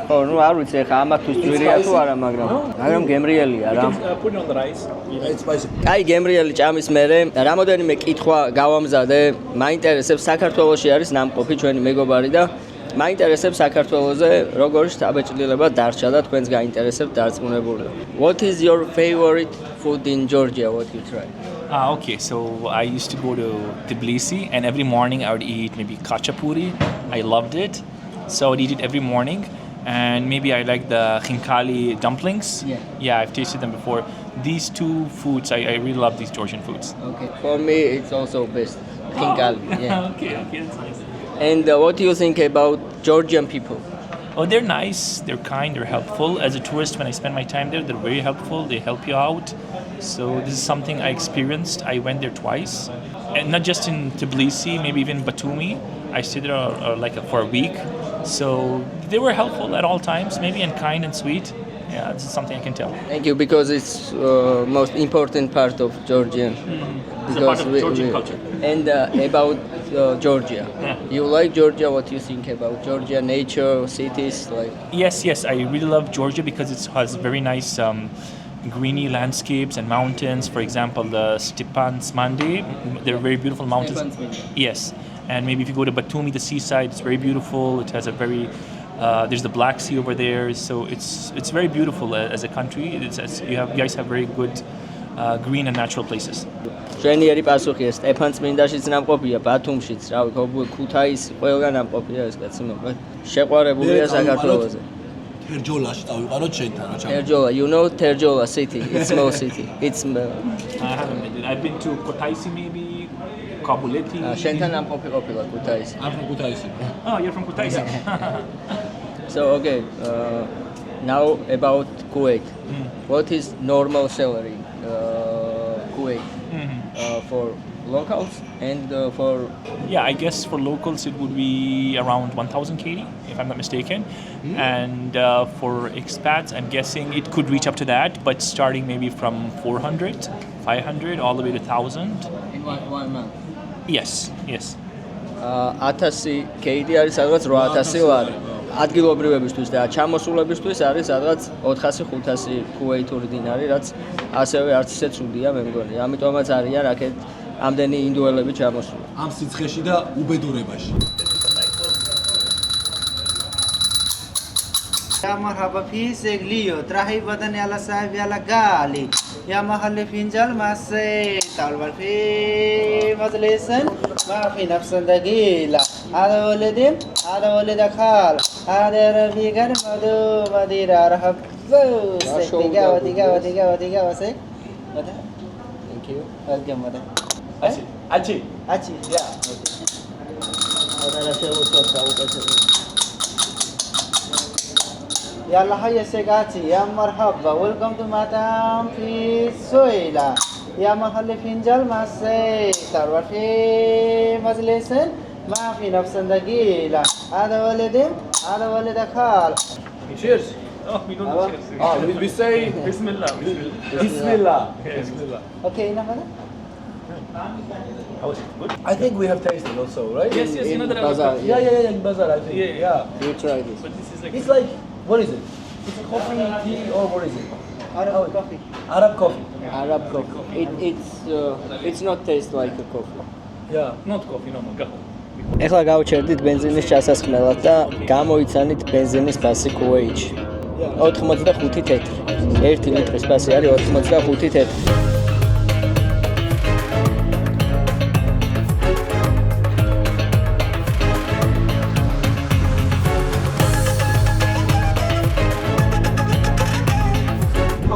ხო, ნუ არ ვიცი ახლა ამათვის ძვირია თუ არა, მაგრამ გემრიელია რა. Put it on the rice. It's spicy. კაი გემრიელი ჭამის მერე რამოდენიმე კითხვა გავამზადე, მაინტერესებს საქართველოში არის ნამყოფი ჩვენი მეგობარი და მაინტერესებს საქართველოზე როგორი შთაბეჭდილება დარჩა და თქვენს გაინტერესებს დარწმუნებული. What is your favorite food in Georgia? What you try? Okay, so I used to go to Tbilisi and every morning I would eat maybe khachapuri. I loved it. So I would eat it every morning. And maybe I like the khinkali dumplings. Yeah, I've tasted them before. These two foods, I really love these Georgian foods. Okay. For me, it's also best. Khinkali. Yeah. Okay, that's nice. And what do you think about Georgian people? Oh, they're nice, they're kind, they're helpful. As a tourist, when I spend my time there, they're very helpful. They help you out. So this is something I experienced. I went there twice, and not just in Tbilisi, maybe even Batumi. I stayed there for a week. So they were helpful at all times, maybe, and kind and sweet. Yeah, this is something I can tell. Thank you, because it's most important part of Georgian. It's a part of Georgian culture. And about Georgia. Yeah. You like Georgia? What do you think about Georgia? Nature, cities, like? Yes, I really love Georgia because it has very nice greeny landscapes and mountains. For example, the Stepan Smandi, they're very beautiful mountains. Yes, and maybe if you go to Batumi, the seaside, it's very beautiful. It has a very there's the Black Sea over there, so it's very beautiful as a country. You guys have very good green and natural places. ჟენიერი პასუხია. სტეფან წმინდაშიც ნამყოფია, ბათუმშიც, რავი, ქუთაისი, ყველგან ნამყოფია ეს კაცი, მაგრამ შეყვარებულია საქართველოზე. თერჯოლაში წავიყაროთ შენთან, რა. Terjola, you know Terjola city. It's small city. It's I haven't been there. I've been to Kutaisi maybe, Kabuleti. შენთან ნამყოფი ყოფილა ქუთაისი. I'm from Kutaisi. Oh, you're from Kutaisi. So okay, now about Kuwait. What is normal salary Kuwait for locals and for? Yeah, I guess for locals it would be around 1,000 KD, if I'm not mistaken. And for expats, I'm guessing it could reach up to that, but starting maybe from 400, 500, all the way to 1,000. In one month. Yes. 1000 кейდი არის სადღაც 8000 ლარი. ადგილობრივებისთვის და ჩამოსულებისთვის არის სადღაც 400-500 ქუვეითური დინარი, რაც ასევე არც ისე ცუდია მე მგონი. ამიტომაც არიან აქეთ ამდენი ინდუელები ჩამოსული. ამ სიცხეში და უბედურებაში. Ya marhaba fi seglio, trahi badani ala sahibi ala gali. Ya mahalli finjal masse talwal fi majlisan ma fi nafsan dagila. Hada walidim, hada walida khal. Hada rafiqan madu madira rahab. Tiga wase. Mada. Thank you. Welcome mada. Achi. Achi. Yeah. Ada rasa usut. Yalla hayya segati ya marhaba welcome to Madam fi Soila ya mahalli finjal masse tarwa fi majlisan ma fi nafsan dagila hada walida khal Cheers. Oh, we don't cheers. We say Bismillah. Bismillah. okay enough mada How was it? Good? I think we have tasted also, right? Yes, you know that I was Bazaar, Yeah, in Bazaar, I think. Yeah. You try this. But this is like It's like, what is it? It's a coffee, tea, or what is it? Arab coffee Arab coffee. Arab coffee. It's not taste like a coffee. Yeah. not coffee, no, gaho. ეხლა გავჩერდით ბენზინის ჩასასხმელად და გამოიცანით ბენზინის ფასი ქუვეითში. 85 თეთრი. 1 ლიტრის ფასი არის 85 თეთრი.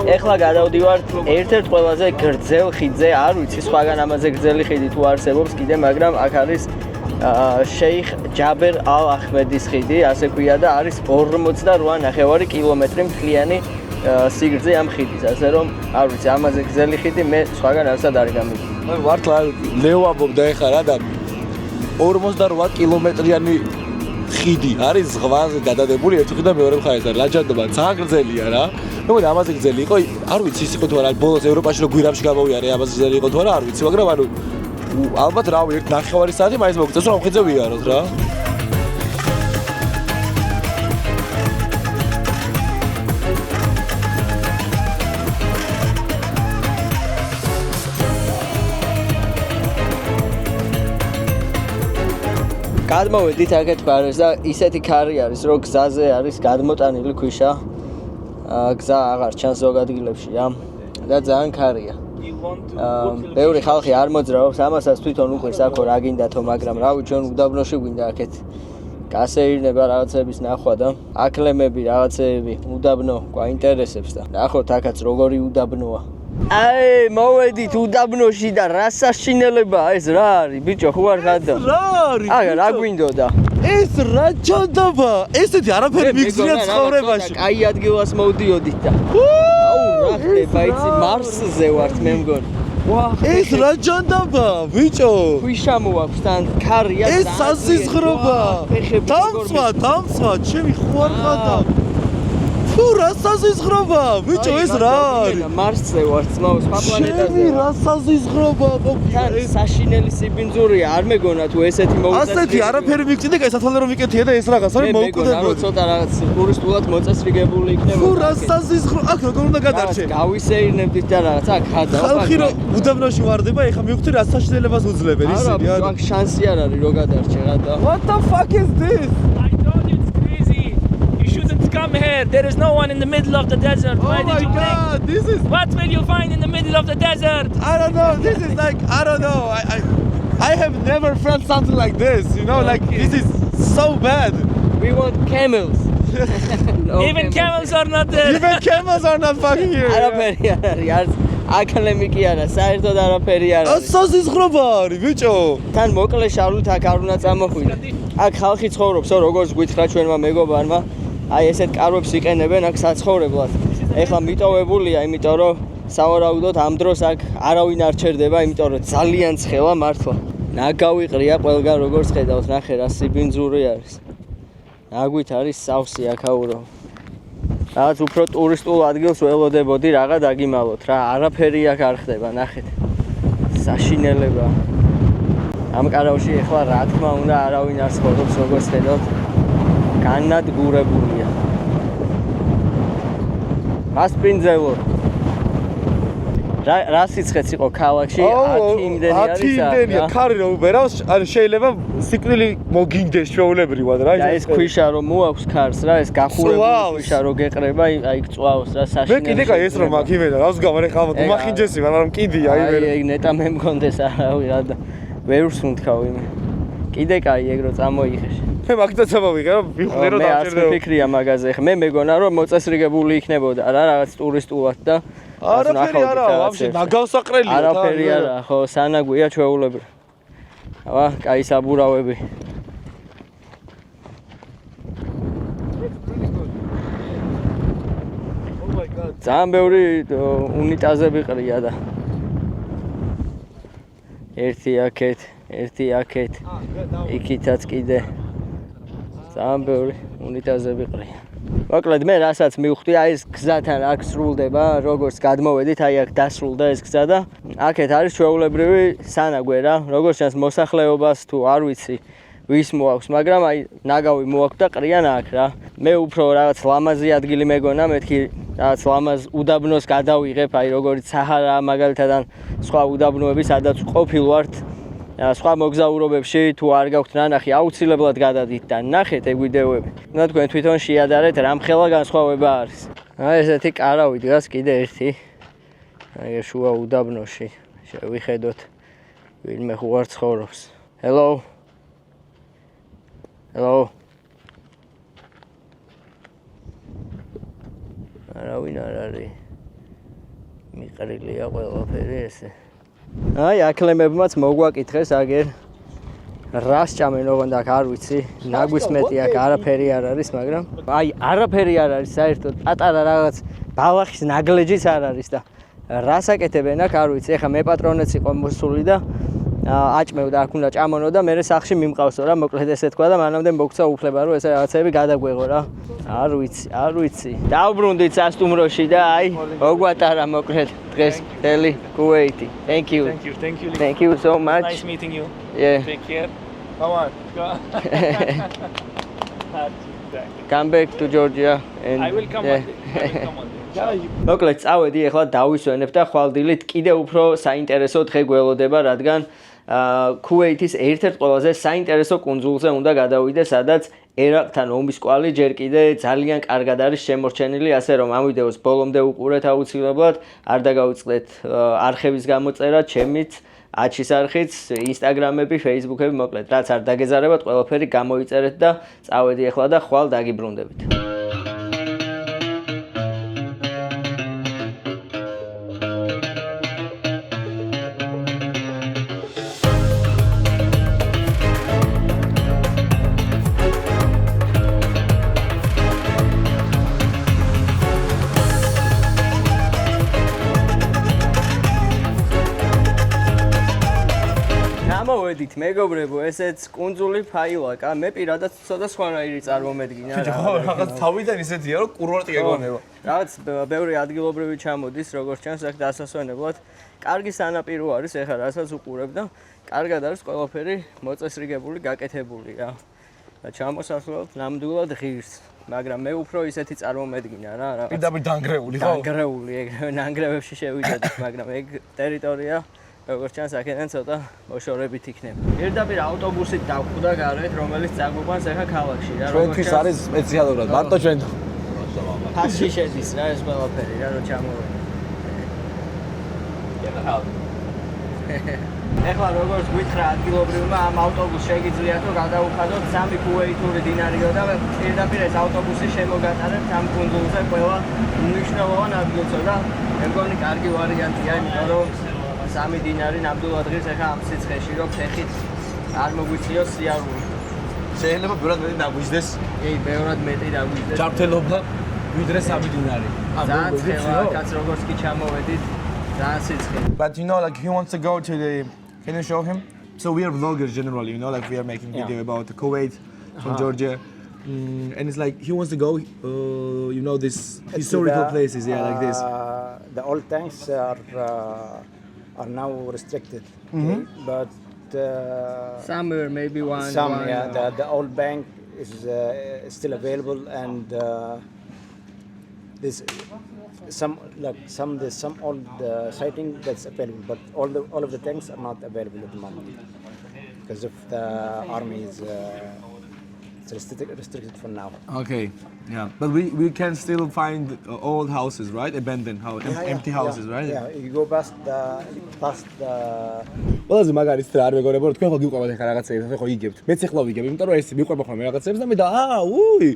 ეხლა გადავდივართ ერთ-ერთ ყველაზე გრძელ ხიდზე, არ ვიცი სხვაგან ამაზე გრძელი ხიდი თუ არსებობს კიდე, მაგრამ აქ არის შეიხ ჯაბერ ალ-ახმედის ხიდი, ასე ქვია და არის 48.5 კილომეტრი მთლიანი სიგრძე ამ ხიდის, ასე რომ არ ვიცი ამაზე გრძელი ხიდი მე სხვაგან არცად არ გამიგია. მე მართლა ლეო ამბობდა ეხლა რა და 48 კილომეტრიანი ხიდი არის ზღვაზე გადადებული ერთი ხიდ და მეორე მხარეს და ლაჯადობა ძალიან გრძელია რა. მე მგონი ამაზე გრძელი იყო, არ ვიცი ის იყო თუ არა ბოლოს ევროპაში რო გვირაბში გამოვიარე ამაზე გრძელი იყო თუ არა არ ვიცი, მაგრამ ანუ ალბათ რავი 1.5 საათი მაინც მოგწევს რომ ხიდზე ვიაროთ რა. გადმოვედით აქეთ მხარეს და ისეთი ქარი არის, რომ გზაზე არის გადმოტანილი ქვიშა. გზა აღარ ჩანს ზოგ ადგილებში რა და ძალიან ქარია. ბევრი ხალხი არ მოძრაობს, ამასაც თვითონ უყვირს აქ რა გინდათო, მაგრამ რავი ჩვენ უდაბნოში გვინდა აქეთ გასეირნება რაღაცების ნახვა და აკლემები რაღაცეები უდაბნო გვაინტერესებს და ნახოთ აქაც როგორი უდაბნოა. აი, მოვედით უდაბნოში და რა საშინელებაა ეს რა არის? ბიჭო, ხო არ გადა? რა არის? აგა რა გვინდოდა? ეს რა ჩონდობა? ესეთი არაფერი მიგზრია ცხოვრებაში. აი ადგილას მოვდიოდით და აუ რა ხდება, იცი მარსზე ვართ მე მგონი. ეს რა ჩონდობა, ბიჭო? ქვიშა მოაქვს თან ქარია და ეს საზიზღრობა. დამცვა, ჩემი ხო არ ხადა. ფუ რა საზიზღრობა, ბიჭო ეს რა არის? მარსზე ვართ, ძმაო, სხვა პლანეტაზე. ჩემი რა საზიზღრობა ყოფილი. ეს საშინელი სიბინძურია, არ მეგონა თუ ესეთი მოუწესრიგე. ასეთი არაფერი მიგწინდა, კაი სათვალე რომ მიკეთია და ეს რაღაც არის მოუკვდებოდი. ცოტა რაღაც ტურისტულად მოწესრიგებული იქნება. ფუ რა საზიზღრობა, აქ როგორ უნდა გადარჩე? გავისეირნებდით და რაღაც აქ ხადა. ხალხი რომ უდაბნოში ვარდება, ეხა მივხვდი რა საშინელებას უძლებენ ისინი. არა, აქ შანსი არ არის რო გადარჩე რა და. What the fuck is this? I told you it's crazy. You shouldn't come here. There is no one in the middle of the desert. Why did you bring? God, this is What will you find in the middle of the desert? I don't know. This is like I don't know. I have never felt something like this. You know, like this is so bad. We want camels. Even camels are not there. Even camels are not fucking here. არაფერი არ არის, არც აკადემიკი არა, საერთოდ არაფერი არ არის. სასიზღრობა არის, ბიჭო. თან მოკლე შავლით აქ არ უნდა წამოხვიდე. აქ ხალხი ცხოვრობს, როგორც გითხრა ჩვენმა მეგობარმა, აი ესეთ კარვებს იყენებენ აქ საცხოვრებლად. ეხლა მიტოვებულია, იმიტომ რომ სავარაუდოდ ამ დროს აქ არავინ არ ჩერდება, იმიტომ რომ ძალიან ცხელა მართლა. ნაგავი ყრია ყველგან როგორც ხედავთ, ნახე რა სიბინძური არის. აგვით არის სავსე აქაურო. რაღაც უფრო ტურისტულ ადგილს ველოდებოდი რაღა დაგიმალოთ რა, არაფერი აქ არ ხდება, ნახეთ. საშინელება. ამ კარავში ეხლა რა თქმა უნდა არავინ არ ცხოვრობს, როგორც ხედავთ, განადგურებულია. მასპინძელო. რა სიცხეც იყო ქალაქში 10 იმდენი არის. 10 იმდენია, ქარი რომ უბერავს, ან შეიძლება სიკვდილი მოგინდეს ჩვეულებრივად რა. ეს ქვიშა რომ მოაქვს ქარს რა, ეს გახურებული ქვიშა რო გეყრება, აი წვავს რა საშინელი. მე კიდე კაი ეს რომ მაქვს იმენა, რას გამარ ეხლა გუმახინჯესი, მაგრამ კიდია იმენა. აი ნეტა მე მგონდეს არავი რა და ვერ ვსუნთქავ იმე. კიდე კაი ეგ რო წამოიღეში. მე მაგდაც ამოვიღე რომ ვიხდე რომ დავჭერდე. მე არ ვფიქრია მაგაზე ხე. მე მეგონა რომ მოწესრიგებული იქნებოდა რა რაღაც ტურისტულად და არაფერი არაა, ვაფშე ნაგავსაყრელია. არაფერი არა, ხო, სანაგვია ჩვეულებრივ. აბა, კაი საბურავები. ძალიან ბევრი უნიტაზები ყრია და ერთი აქეთ, ერთი აქეთ. იქითაც კიდე ძალიან ბევრი უნიტაზები ყრია. მოკლედ მე რასაც მივხვდი, აი ეს გზათან აქ სრულდება, როგორც გადმოვედით, აი აქ დასრულდა ეს გზა და აქეთ არის ჩვეულებრივი სანაგვე რა, როგორც ჩანს მოსახლეობას თუ არ ვიცი ვის მოაქვს, მაგრამ აი ნაგავი მოაქვს და ყრიან აქ რა. მე უფრო რაღაც ლამაზი ადგილი მეგონა, მეთქი რაღაც ლამაზ უდაბნოს გადავიღებ, აი როგორც საჰარა მაგალითად ან სხვა უდაბნოები, სადაც ყოფილ ვართ. სხვა მოგზაურობებში თუ არ გაქვთ ნანახი, აუცილებლად გადადით და ნახეთ ეგ ვიდეოები. უნდა თქვენ თვითონ შეადარეთ, რამხელა განსხვავება არის. აი ესეთი კარავი დგას კიდე ერთი. აი შუა უდაბნოში. შევიხედოთ ვინმე ხوار ცხოვრობს. Hello. Hello. არავინ არ არის. მიყრილია ყველაფერი ესე. აი აკლემებმაც მოგვაკითხეს აგერ რას ჭამენ ოღონდ აქ არ ვიცი, ნაგვის მეტი აქ არაფერი არ არის, მაგრამ აი არაფერი არ არის საერთოდ, პატარა რაღაც ბალახის ნაგლეჯიც არ არის და რას აკეთებენ აქ არ ვიცი. ეხა მე პატრონეც იყო მოსული და აჭმევდა აქ უნდა ჭამონო და მე სახში მიმყავსო რა, მოკლედ ესე თქვა და მანამდე მოგცა უფლება რომ ესე რაღაცები გადაგვეღო რა. არ ვიცი. დავბრუნდით სასტუმროში და აი მოგვატარა მოკლედ დღეს დელი კუვეითი. Thank you. Thank you so much. Nice meeting you. Yeah. Take care. Come on. Come back to Georgia and I will come one day. მოკლედ წავედი ახლა დავისვენებ და ხვალდილით კიდე უფრო საინტერესო დღე გველოდება, რადგან ქუვეითის ერთ-ერთ ყველაზე საინტერესო კუნძულზე უნდა გადავიდე, სადაც ერაყთან ომის კვალი ჯერ კიდე ძალიან კარგად არის შემორჩენილი, ასე რომ ამ ვიდეოს ბოლომდე უყურეთ აუცილებლად, არ დაგავიწყდეთ არხების გამოწერა, ჩემით, აჩის არხიც, ინსტაგრამები, ფეისბუქები, მოკლედ რაც არ დაგეზარებათ, ყველაფერი გამოიწერეთ და წავედი ახლა და ხვალ დაგიბრუნდებით. მოვედით მეგობრებო, ესეც კუნძული ფაილაკა. მე პირადად ცოტა სხვანაირი წარმომედგინა რა. ხო, რაღაც თავიდან ისეთია, რომ კურორტი ეგონება. რაღაც ბევრი ადგილობრივი ჩამოდის, როგორც ჩანს, აქ დასასვენებლად. კარგი სანაპირო არის, ეხლა რასაც უყურებ და კარგად არის ყველაფერი მოწესრიგებული, გაკეთებული რა. და ჩამოსასვლელად ნამდვილად ღირს, მაგრამ მე უფრო ისეთი წარმომედგინა რა, რაღაც. პირდაპირ დანგრეული ხო? დანგრეული, ეგრევე ნანგრევებში შევიდოდით, მაგრამ ეგ ტერიტორია როგორც ჩანს, აქედან ცოტა მოშორებით იქნება. პირდაპირ ავტობუსით დავხვდა გარეთ, რომელიც წაგვიყვანს ახლა ქალაქში რა. ჩვენთვის არის სპეციალურად, მარტო ჩვენ ფასში შედის რა ეს ყველაფერი რა, რომ ჩამოვედი. ეხლა როგორც გითხრა ადგილობრივმა, ამ ავტობუსს შეგიძლიათ რომ გადაუხადოთ 3 ქუვეითური დინარიო და პირდაპირ ეს ავტობუსი შემოგატარებთ ამ კუნძულზე ყველა მნიშვნელოვან ადგილსო და მე მგონი კარგი ვარიანტია, იმიტომ რომ 3 დინარი ნამდვილად ღირს ეხა ამ სიცხეში რომ ფეხით არ მოგვიწიოს სიარული. შეიძლება ბევრად მეტი დაგვიждდეს. კი, ბევრად მეტი დაგვიждდეს. ჯანმრთელობა ვიდრე 3 დინარი. ძალიან ცხელა, კაც როგორც კი ჩამოვედით, ძალიან სიცხე. But you know, like he wants to go to the. Can you show him? So we are vloggers generally, you know, like we are making video about Kuwait from Georgia. And it's like he wants to go, you know, this historical places, yeah, like this. The old tanks are now restricted, okay? But Somewhere maybe one. Some, one, yeah. The old bank is still available, and there's some old sighting that's available, but all of the tanks are not available at the moment because of the army is restricted for now. Okay, yeah, but we can still find old houses, right? Abandoned empty houses, right? Yeah, you go past the ყველაზე მაგარი ის რა არ მეგონება რომ თქვენ ხო გიყვებათ ახლა რაღაცეებს ხო იგებთ მეც ახლა ვიგებ იმიტომ რომ ეს მიყვება ხოლმე რაღაცეებს და მე და უი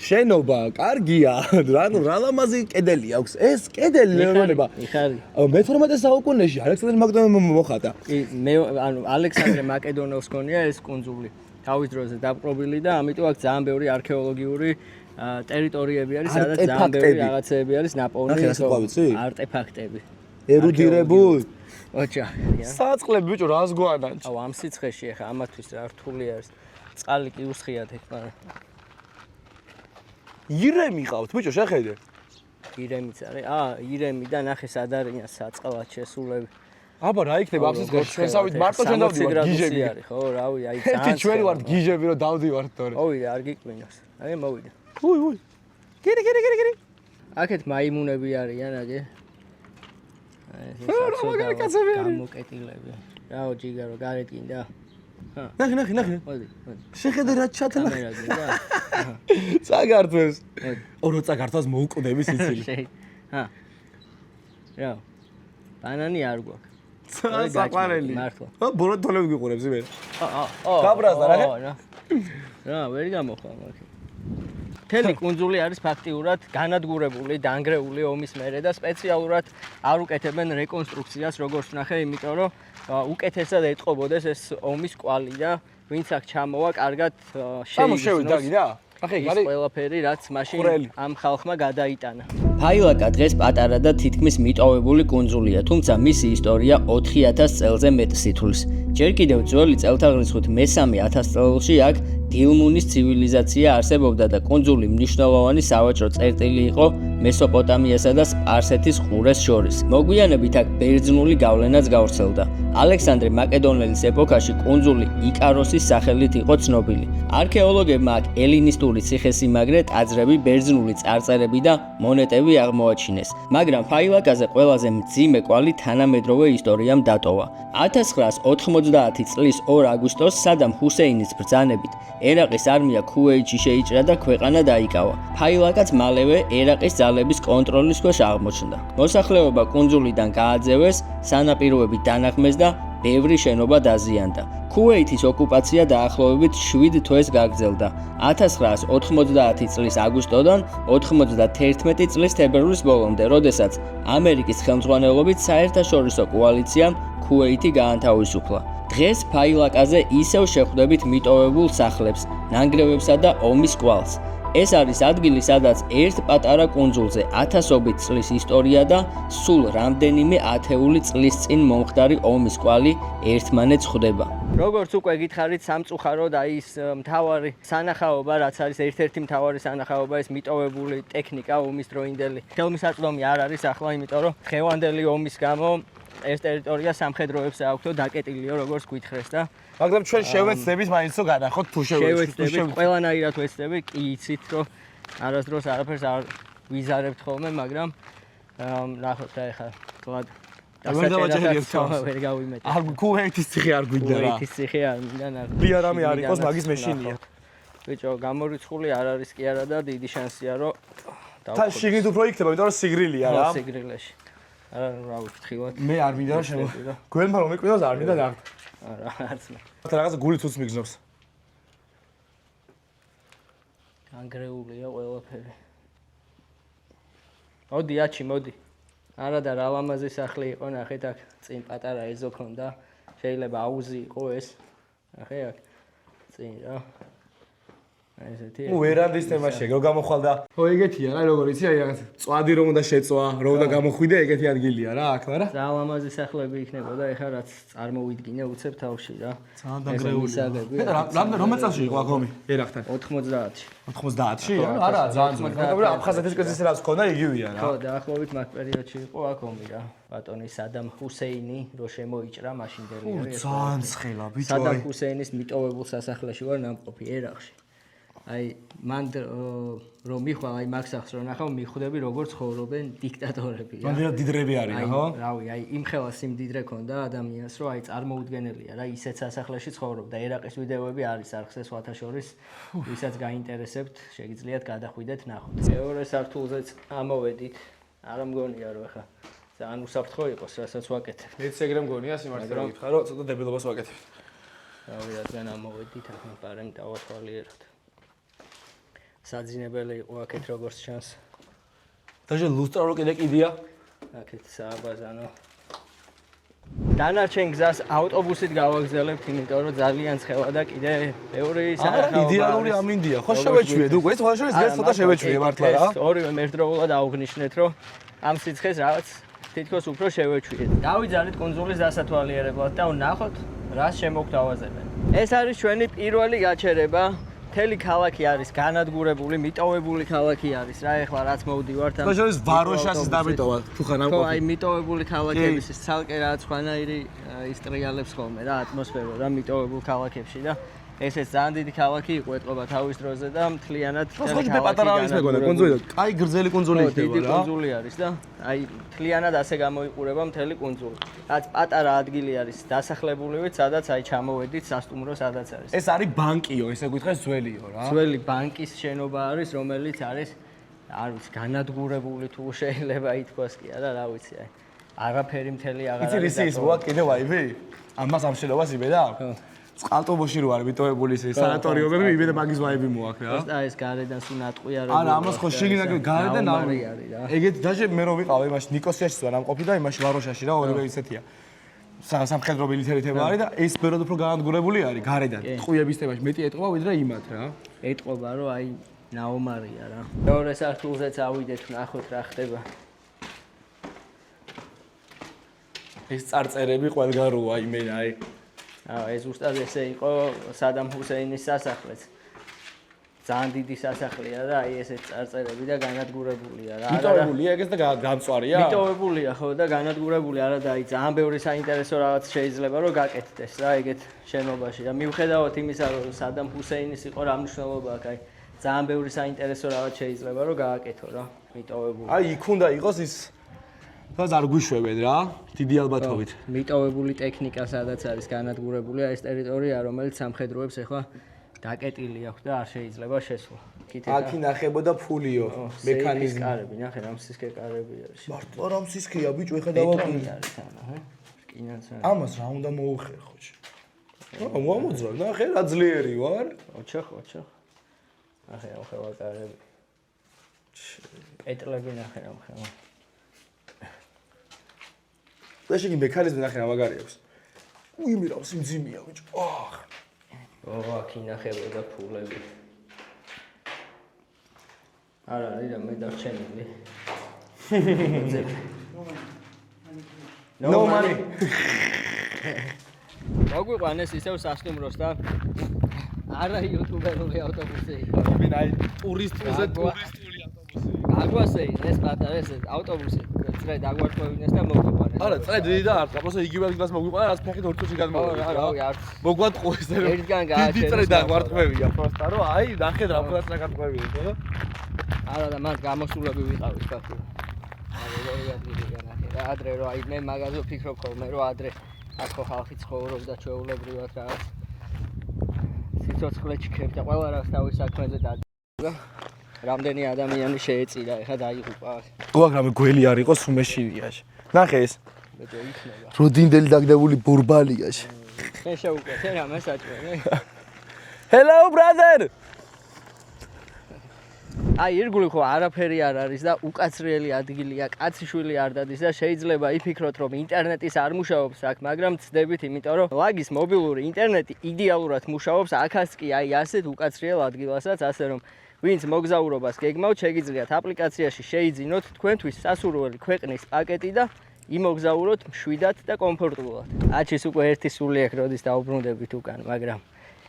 შენობა კარგია რა ლამაზი კედელი აქვს ეს კედელი მეუბნება იხარი მე-18 საუკუნეში ალექსანდრე მაკედონელმა მოხატა მე ანუ ალექსანდრე მაკედონელს ქონია ეს კუნძული თავის დროზე დაპყრობილი და ამიტომ აქ ძალიან ბევრი არქეოლოგიური ტერიტორიები არის სადაც ძალიან ბევრი რაღაცეები არის ნაპოვნი არტეფაქტები ერუდირებული ოჩა საწყლები ბიჭო რას გვანანჩ აუ ამ სიცხეში ახლა ამათვის რა რთული არის წყალი კი უსხიათ ეგ მაგრამ ირემი ყავთ ბიჭო შეხედე ირემიც არის ირემი და ნახე სად არიან საწყლად შესულები აბა რა იქნება ამ სიცხეში ჩვენსავით მარტო ჩვენ დავდივართ გიჟები არის ხო რავი აი ძალიან ჩვენი ვართ გიჟები რომ დავდივართ თორე ოი არ გიკვინოს აი მოვიდა უი კირი აქეთ მაიმუნები არიან აგე რა მაგარი კაცები არის გამოკეტილები რაო ჯიგარო გარეთ გინდა ნახე მოდი შეხედე რა ჩათლა კამერა გინდა წაგართვეს ორო წაგართვას მოუკვდები სიცილი რა ბანანი არ გვაქვს საყვარელი მართლა ბოლო თოლები გიყურებს იმენ გაბრაზდა რა ვერ გამოხვა მაგ მთელი კუნძული არის ფაქტიურად განადგურებული, დანგრეული ომის მერე და სპეციალურად არ უკეთებენ რეკონსტრუქციას, როგორც ნახე, იმიტომ რომ უკეთესად ეტყობოდეს ეს ომის კვალი და ვინც აქ ჩამოვა, კარგად შეიგრძნოს. ახლა ის ყველაფერი, რაც მაშინ ამ ხალხმა გადაიტანა. ფაილაკა დღეს პატარა და თითქმის მიტოვებული კუნძულია, თუმცა მისი ისტორია 4000 წელზე მეტ სითულს. ჯერ კიდევ ძველი წელთაღრიცხვით მე-3000 წელში აქ დილმუნის ცივილიზაცია არსებობდა და კუნძული მნიშვნელოვანი სავაჭრო წერტილი იყო მესოპოტამიასა და სპარსეთის ყურეს შორის. მოგვიანებით აქ ბერძნული გავლენაც გავრცელდა. ალექსანდრე მაკედონელის ეპოქაში კუნძული იკაროსის სახელით იყო ცნობილი. არქეოლოგებმა აქ ელინისტური ციხესიმაგრე, ტაძრები, ბერძნული წარწერები და მონეტები აღმოაჩინეს, მაგრამ ფაილაკაზე ყველაზე მძიმე კვალი თანამედროვე ისტორიამ დატოვა. 1990 წლის 2 აგვისტოს სადამ ჰუსეინის ბრძანებით ერაყის არმია ქუვეითში შეიჭრა და ქვეყანა დაიკავა. ფაილაკაც მალევე ერაყის ძალების კონტროლის ქვეშ აღმოჩნდა. მოსახლეობა კუნძულიდან გააძევეს, სანაპიროები დანაღმეს და ბევრი შენობა დაზიანდა. ქუვეითის ოკუპაცია დაახლოებით 7 თვეს გაგრძელდა. 1990 წლის აგვისტოდან 91 წლის თებერვლის ბოლომდე, როდესაც ამერიკის ხელმძღვანელობით საერთაშორისო კოალიციამ ქუვეითი გაანთავისუფლა. დღეს ფაილაკაზე ისევ შეხვდებით მიტოვებულ სახლებს, ნანგრევებსა და ომის კვალს. ეს არის ადგილი, სადაც ერთ პატარა კუნძულზე 1000ობით წლის ისტორია და სულ რამდენიმე ათეული წლის წინ მომხდარი ომის კვალი ერთმანეთს ხვდება. როგორც უკვე გითხარით, სამწუხაროდ აი ის მთავარი სანახაობა, რაც არის ერთ-ერთი მთავარი სანახაობა, ეს მიტოვებული ტექნიკა ომის დროინდელი. ხელმისაწვდომი არ არის ახლა, იმიტომ რომ დღევანდელი ომის გამო ეს ტერიტორია სამხედროებს აქვთო დაკეტილიო, როგორც გითხრეს და მაგრამ ჩვენ შევეცდებით მაინცო განახოთ თუ შევეცდებით ყველანაირად ვეცდები, კი იცით რომ არასდროს არაფერს არ ვიზარებთ ხოლმე, მაგრამ ნახოთ რა ახლა თქვა ვერ გავიმეტე. არ ქუვეითის ციხე არ გვინდა რა. ქუვეითის ციხე არ მინდა ნახოთ. ბიარამი არ იყოს, მაგის მეშინია. ბიჭო, გამორიცხული არ არის კი არა და დიდი შანსია რომ თან შიგნით უფრო იქნება, იმიტომ რომ სიგრილია რა. სიგრილეში. არა რა ვფრთხილად. მე არ მინდა რომ შემო. გვენმა რომ მეკვინოს არ მინდა და არა, არც მე. რაღაც გულით უც მიგზნობს. განგრეულია ყველაფერი. მოდი აჩი, მოდი. არა და რა ლამაზი სახლი იყო, ნახეთ აქ წინ პატარა ეზო ქონდა. შეიძლება აუზი იყო ეს. ნახე აქ. წინ რა. ესეთი. ვერანდის თემაში რო გამოხვალდა. ხო ეგეთია რა როგორ იცი აი რაღაც წვადი რომ უნდა შეწვა, რომ უნდა გამოხვიდე ეგეთი ადგილია რა აქ, მაგრამ ძალიან ლამაზი სახლები იქნებოდა, ეხლა რაც წარმოვიდგინე უცებ თავში რა. ძალიან დაგრეული. რომელ წელს იყო აქ ომი? ერახთან. 90-ში. 90-ში? არა, ძალიან ძველი. მაგრამ აფხაზეთის კაცის რაც ქონდა იგივეა რა. ხო, დაახლოებით მაგ პერიოდში იყო აქ ომი რა. ბატონი სადამ ჰუსეინი რო შემოიჭრა მაშინდელი არის. ძალიან ცხელა ბიჭო. სადამ ჰუსეინის მიტოვებულ სასახლეში ვარ ნამყოფი ერახში. აი მან რომ მიხვალ აი მაგ სახლს რომ ნახავ მიხვდები როგორ ცხოვრობენ დიქტატორები რა. მანდ დიდრები არიან ხო? რავი, აი იმ ხელა სიმდიდრე ქონდა ადამიანს რომ აი წარმოუდგენელია რა ისეთ სასახლეში ცხოვრობდა. ერაყის ვიდეოები არის არხზე სხვათა შორის, ვისაც გაინტერესებთ, შეგიძლიათ გადახვიდეთ ნახოთ. მეორე სართულზეც ამოვედით. არა მგონია რომ ახლა ძალიან უსაფრთხო იყოს, რასაც ვაკეთებ. მეც ეგრე მგონია სიმართლე რომ გითხრა რომ ცოტა დებილობას ვაკეთებ. რავი, რადგან ამოვედით, ახლა პარემ დავათვალიეროთ. საძინებელი იყო აქეთ როგორც ჩანს. დაჟე ლუსტრა რო კიდე კიდია. აქეთ სააბაზანო. დანარჩენ გზას ავტობუსით გავაგზავნებთ, იმიტომ რომ ძალიან ცხელა და კიდე მეორე არა იდეალური ამინდია. ხო შევეჩვიეთ უკვე, ეს ხოშორის ეს ცოტა შევეჩვიე მართლა რა. ორივე მერდროულად აუგნიშნეთ, რომ ამ სიცხეს რაღაც თითქოს უფრო შევეჩვიეთ. დავიძალეთ კუნძულის დასათვალიერებლად და ვნახოთ, რას შემოგთავაზებენ. ეს არის ჩვენი პირველი გაჩერება. მთელი ქალაქი არის განადგურებული, მიტოვებული ქალაქი არის რა, ეხლა რაც მოვდივართ ამ. ხოშორის ვაროშას დამიტოვა თუ ხან ამ ხო, აი მიტოვებული ქალაქების ის ცალკე რაღაც ხანაირი ისტრიალებს ხოლმე რა ატმოსფერო რა მიტოვებულ ქალაქებში და ესეც ძალიან დიდი ქალაქი იყო ეთყობა თავის დროზე და მთლიანად ხოშ პატარა არის მეგონა კუნძული. აი გრძელი კუნძული იქნება რა. დიდი კუნძული არის და აი მთლიანად ასე გამოიყურება მთელი კუნძული. რაც პატარა ადგილი არის დასახლებულივით, სადაც აი ჩამოვედით სასტუმრო სადაც არის. ეს არის ბანკიო, ესე გითხეს ძველიო რა. ძველი ბანკის შენობა არის, რომელიც არის არ ვიცი, განადგურებული თუ შეიძლება ითქვას კი არა, რა ვიცი, აი. არაფერი მთელი აღარ არის. იცი ის მოა კიდე ვაიბი? ამას ამ შენობას იბედა? ხო. წყალტუბოში რო არის მიტოვებული ეს სანატორიუმები, იბედა მაგის ვაიბი მოაქვს რა. და ეს გარედან სულ ნატყვიარებული. არა, ამას ხო შეგინაგე გარედან არის რა. ეგეთ დაჟე მე რო ვიყავ იმაში ნიკოსიაში ვარ ამყოფი და იმაში ვაროშაში რა, ორივე ისეთია. სამხედრო მილიტარიტება არის და ეს ბევრად უფრო განადგურებული არის გარედან. ტყვიების თემაში მეტი ეტყობა ვიდრე იმათ რა. ეტყობა რომ აი ნაომარია რა. მეორე სართულზეც ავიდეთ, ნახოთ რა ხდება. ეს წარწერები ყველგან როა იმენ აი ეს უბრალოდ ესე იყო სადამ ჰუსეინის სასახლეც. ძალიან დიდი სასახლეა და აი ესეთ წარწერები და განადგურებულია რა. მიტოვებულია ეგეც და გამწვარია? მიტოვებულია ხო და განადგურებული არა და აი ძალიან ბევრი საინტერესო რაღაც შეიძლება რომ გაკეთდეს რა ეგეთ შენობაში. და მიუხედავად იმისა რომ სადამ ჰუსეინის იყო რა მნიშვნელობა აქვს აი ძალიან ბევრი საინტერესო რაღაც შეიძლება რომ გააკეთო რა მიტოვებული. აი იქ უნდა იყოს ის სადაც არ გვიშვებენ რა, დიდი ალბათობით. მიტოვებული ტექნიკა სადაც არის განადგურებული, ეს ტერიტორია, რომელიც სამხედროებს ახლა დაკეტილი აქვს და არ შეიძლება შესვლა. აქ ინახებოდა ფულიო, მექანიზმი. კარები, ნახე, რამსისკე კარები არის. მართლა რამსისკეა, ბიჭო, ეხება ბეტონი არის ანა, ჰე? რკინაც არის. ამას რა უნდა მოუხერ ხოჭი? მოამოძრავ, ნახე რა ძლიერი ვარ. ოჩო. ნახე, ახლა კარები. ეტლები ნახე რა ხა. ეს იგი მექანიზმი ნახე რა მაგარი აქვს. უიმირავს იმძიმია ბიჭო. აქ ინახებოდა ფულები. არა, არა, მე დარჩენილი. No money. მოგვიყვანეს ისევ სასტუმროს და არა იუტუბერული ავტობუსი იყო. იმენ აი ტურისტულზე ტურისტული ავტობუსი. აგვასე ეს პატარა ეს ავტობუსი წრე დაგვარკვევინეს და მოგვიყვანეს. არა, წრე დიდი და არც, აბა იგი ადგილას მოგვიყვანა, რაც ფეხით 2 წუთი განმოვიდა. რავი, არც. მოგვატყუეს და ერთგან გააჩერეს. დიდი წრე დაგვარკვევია, პროსტა რომ აი, ნახეთ რა ფულად დაგარკვევია, ხო? არა და მას გამოსულები ვიყავით ფაქტობრივად. აი, როგორი ადგილია ნახე რა, ადრე რომ აი მე მაგაზე ვფიქრობ ხოლმე რომ ადრე აქ ხო ხალხი ცხოვრობდა ჩვეულებრივად რაღაც. სიცოცხლე ჩქებდა ყველა რას თავის საქმეზე და რამდენი ადამიანი შეეწირა, ეხლა დაიღუპა. ოღონდ რამე გველი არ იყოს უმეშინიაში. ნახე ეს. მეტი იქნება. როდინდელი დაგდებული ბურბალიაში. მე შევუკეთე რა მესაჭმე. Hello brother. აი ირგული ხო არაფერი არ არის და უკაცრიელი ადგილია, კაციშვილი არ დადის და შეიძლება იფიქროთ რომ ინტერნეტის არ მუშაობს აქ, მაგრამ ცდებით, იმიტომ რომ ლაგის მობილური ინტერნეტი იდეალურად მუშაობს აქაც კი აი ასეთ უკაცრიელ ადგილასაც, ასე რომ ვინც მოგზაურობას გეგმავთ, შეგიძლიათ აპლიკაციაში შეიძინოთ თქვენთვის სასურველი ქვეყნის პაკეტი და იმოგზაუროთ მშვიდად და კომფორტულად. აჩის უკვე ერთი სული აქვს, როდის დაუბრუნდებით უკან, მაგრამ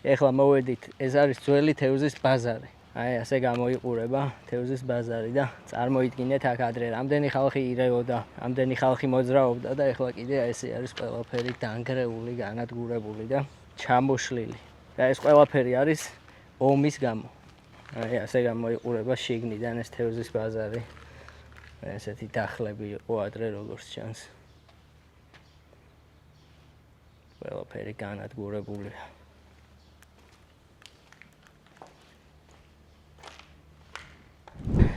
ეხლა მოვედით, ეს არის ძველი თევზის ბაზარი. აი ასე გამოიყურება თევზის ბაზარი და წარმოიდგინეთ აქ ადრე რამდენი ხალხი ირეოდა, რამდენი ხალხი მოძრაობდა და ეხლა კიდე ესე არის ყველაფერი დანგრეული, განადგურებული და ჩამოშლილი. და ეს ყველაფერი არის ომის გამო. აი ასე გამოიყურება შიგნიდან ეს თევზის ბაზარი. ესეთი დახლები იყო ადრე როგორც ჩანს. ყველაფერი განადგურებულია.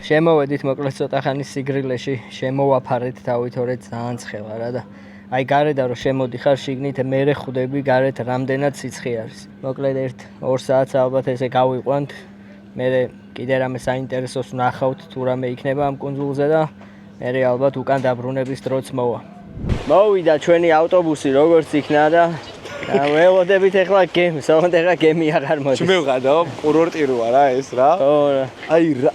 შემოვედით მოკლედ ცოტა ხანის სიგრილეში, შემოვაფარეთ დავითორეთ ძალიან ცხელა რა და აი გარედან რომ შემოდიხარ შიგნით მერე ხვდები გარეთ რამდენად სიცხე არის. მოკლედ 1-2 საათს ალბათ ესე გავიყვანთ. მერე კიდე რამე საინტერესოს ვნახავთ თუ რამე იქნება ამ კუნძულზე და მერე ალბათ უკან დაბრუნების დროც მოვა. მოვიდა ჩვენი ავტობუსი როგორც იქნა და ველოდებით ეხლა გემს, ოღონდ ეხლა გემი აღარ მოდის. შემევღადო, კურორტი როა რა ეს რა. ხო რა.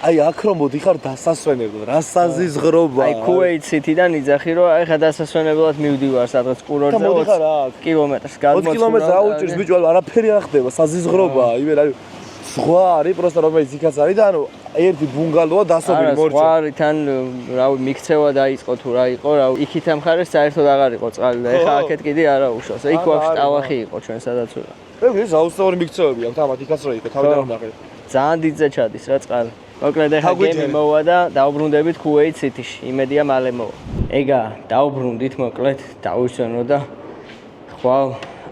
აი აქ რომ მოდიხარ დასასვენებლად, რა საზიზღრობა. აი Kuwait City-დან იძახი რომ ეხლა დასასვენებლად მივდივარ სადღაც კურორტზე 20 კილომეტრს გადმოცურავ. 20 კილომეტრს რა უჭირს ბიჭო, არაფერი არ ხდება, საზიზღრობა. იმე რა სხვა არის პროსტა რომელიც იქაც არის და ანუ ერთი ბუნგალოა დასობილი მორჩა. სხვა არის თან რავი მიქცევა დაიწყო თუ რა იყო, რავი იქით ამ ხარეს საერთოდ აღარ იყო წყალი და ეხლა აქეთ კიდე არა უშავს. იქ ვაფშე ტალახი იყო ჩვენ სადაც ვიყავ. ეს აუცილებელი მიქცევები აქვს თამათ იქაც რა იყო თავიდან ვნახე. ძალიან დიდზე ჩადის რა წყალი. მოკლედ ეხლა გემი მოვა და დაუბრუნდებით Kuwait City-ში. იმედია მალე მოვა. ეგა დაუბრუნდით მოკლედ დავისვენო და ხვალ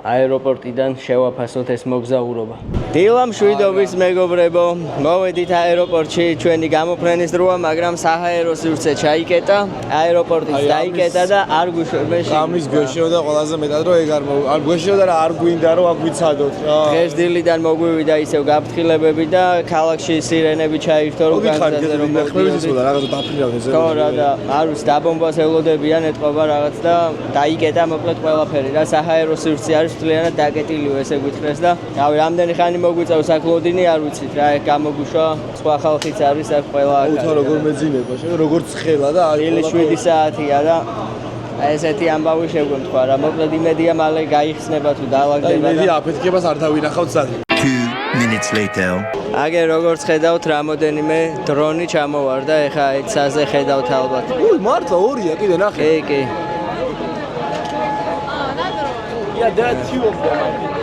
აეროპორტიდან შევაფასოთ ეს მოგზაურობა. დილა მშვიდობის მეგობრებო, მოვედით აეროპორტში, ჩვენი გამოფრენის დროა, მაგრამ საჰაერო სივრცე ჩაიკეტა, აეროპორტიც დაიკეტა და არ გვიშვებეში. ამის გვეშეოდა ყველაზე მეტად რომ ეგ არ გვეშეოდა რა არ გვინდა რომ აქ ვიცადოთ რა. დღეს დილიდან მოგვივიდა ისევ გაფრთხილებები და ქალაქში სირენები ჩაირთო რომ განძაზე რომ ხმებისმოდა რაღაცა დაფრინავდნენ ხო რა და არ ვიცი დაბომბას ელოდებიან ეთყობა რაღაც და დაიკეტა მოკლედ ყველაფერი რა საჰაერო სივრცე არის მთლიანად დაკეტილიო ესე გვითხრეს და რავი რამდენი ხანი მოგვიწევს აქ ლოდინი არ ვიცით რა ეგ გამოგუშვა სხვა ხალხიც არის აქ ყველა უთა როგორ მეძინება შენ როგორ ცხელა და არის 7 საათია და ესეთი ამბავი შეგვემთხვა რა მოკლედ იმედია მალე გაიხსნება თუ დაალაგდება და იმედია აფეთქებას არ დავინახავთ სად 2 minutes later აგერ როგორც ხედავთ რამოდენიმე დრონი ჩამოვარდა ეხა ეცაზე ხედავთ ალბათ უი მართლა ორია კიდე ნახე კი Yeah, there are two of them.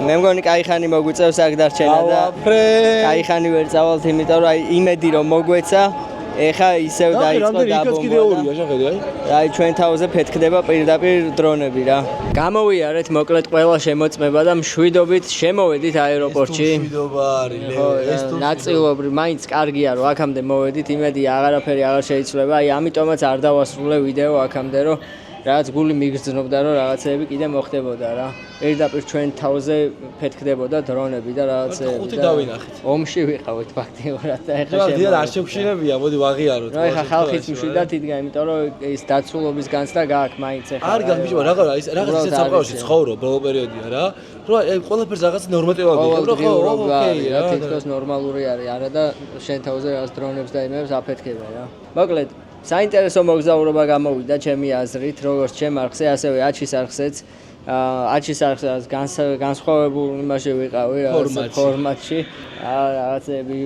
მე მგონი კაი ხანი მოგვიწევს აქ დარჩენა და კაი ხანი ვერ წავალთ იმიტომ რომ აი იმედი რომ მოგვეცა ეხა ისევ დაიწყო დაბომბვა აი ჩვენ თავზე ფეთქდება პირდაპირ დრონები რა გამოვიარეთ მოკლედ ყველა შემოწმება და მშვიდობით შემოვედით აეროპორტში მშვიდობა არის ეს თუ ნაწილობრივ მაინც კარგია რომ აქამდე მოვედით იმედია აღარაფერი აღარ შეიცვლება აი ამიტომაც არ დავასრულე ვიდეო აქამდე რომ რაღაც გული მიგრძნობდა რომ რაღაცეები კიდე მოხდებოდა რა პირდაპირ ჩვენ თავზე ფეთქდებოდა დრონები და რაღაცეები ხუთი დავინახეთ ომში ვიყავით ფაქტიურად და ეხლა შემოვიდა არ შევშინებია მოდი ვაღიაროთ რა ეხლა ხალხიც მშვიდად იდგა იმიტომ რომ ის დაცულობის განცდა გააქვს მაინც ეხლა არ გაქვს ბიჭო რაღაცა ის რაღაცა სამყაროში ცხოვრობ ბოლო პერიოდია რა რა ყველაფერს რაღაც ნორმატივად ვიღებ რა ხო ოკეი რა თითქოს ნორმალური არის არა და შენ თავზე რაღაც დრონებს და იმებს აფეთქება რა მოკლედ საინტერესო მოგზაურობა გამოვიდა ჩემი აზრით, როგორც ჩემ არხზე, ასევე აჩის არხზეც. აჩის არხზეც განსხვავებულ იმაში ვიყავი, ფორმატში. რაღაცები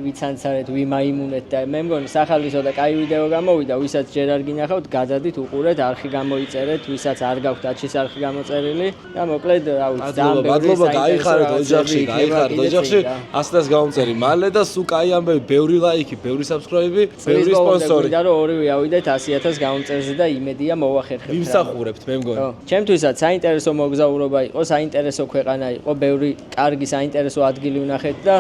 ვიცანცარეთ, ვიმაიმუნეთ და მე მგონი სახალისო და კაი ვიდეო გამოვიდა, ვისაც ჯერ არ გინახავთ, გადადით, უყურეთ, არხი გამოიწერეთ, ვისაც არ გაქვთ აჩის არხი გამოწერილი და მოკლედ, რა ვიცი, ძალიან მადლობა, გაიხარეთ ოჯახში, გაიხარეთ ოჯახში, ასლას გამომწერი მალე და სულ კაი ამბები, ბევრი ლაიქი, ბევრი საბსკრაიბი, ბევრი სპონსორი. და რომ ორივე ავიდეთ 100,000 გამომწერზე და იმედია მოვახერხებთ. ვიმსახურებთ, მე მგონი. ჩემთვისაც საინტერესო მოგზაურობა იყო, საინტერესო ქვეყანა იყო, ბევრი კარგი საინტერესო ადგილი ვნახეთ და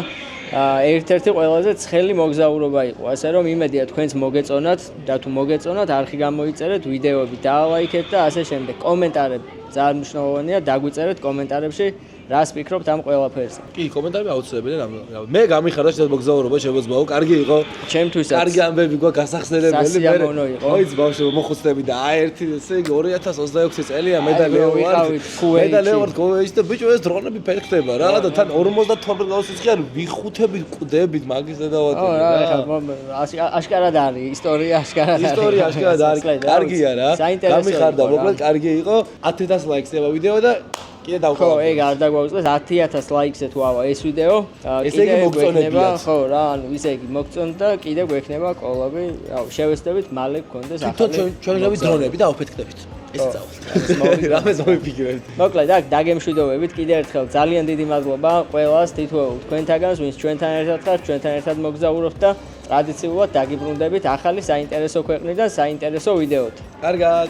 ერთ-ერთი ყველაზე ცხელი მოგზაურობა იყო, ასე რომ იმედია თქვენც მოგეწონათ და თუ მოგეწონათ, არხი გამოიწერეთ, ვიდეოები დაალაიქეთ და ასე შემდეგ. კომენტარები ძალიან მნიშვნელოვანია, დაგვიწერეთ კომენტარებში რას ფიქრობთ ამ ყველაფერზე? კი, კომენტარები აუცილებელია რამე. მე გამიხარდა შედათ მოგზაურობა შემოძმაო, კარგი იყო. ჩემთვისაც კარგი ამბები გქონდა გასახსენებელი. სასიამოვნო იყო. ოიც ბავშვო მოხუცდები და ერთი ესე იგი 2026 წელია მე და ლეო ვიყავით მე და ლეო ვართ კუვეიჩი და ბიჭო ეს დრონები ფერხდება რა და თან 52 გავსიცხი არ ვიხუთებით კვდებით მაგის და დავატოვე რა. აშკარად არის ისტორია აშკარად არის. ისტორია აშკარად არის. კარგია რა. გამიხარდა, მოკლედ კარგი იყო. 10000 ლაიქს ევა ვიდეო და კიდე დავყავ. ხო, ეგ არ დაგვაუწყდეს 10000 ლაიქს ეთვავა ეს ვიდეო. ესე იგი მოგწონებიათ. ხო რა, ანუ ისე იგი მოგწონთ და კიდე გვექნება კოლაბი. აუ, შევეცდებით მალე გქონდეს ახალი. თვითონ ჩვენ დრონები და აუფეთქდებით. ეს წავალ. რამეს მოვიფიქრეთ. მოკლედ აქ დაგემშვიდობებით კიდე ერთხელ ძალიან დიდი მადლობა ყველას თითოეულ თქვენთაგანს, ვინც ჩვენთან ერთად ხართ, ჩვენთან ერთად მოგზაურობთ და ტრადიციულად დაგიბრუნდებით ახალი საინტერესო ქვეყნიდან, საინტერესო ვიდეოთ. კარგად.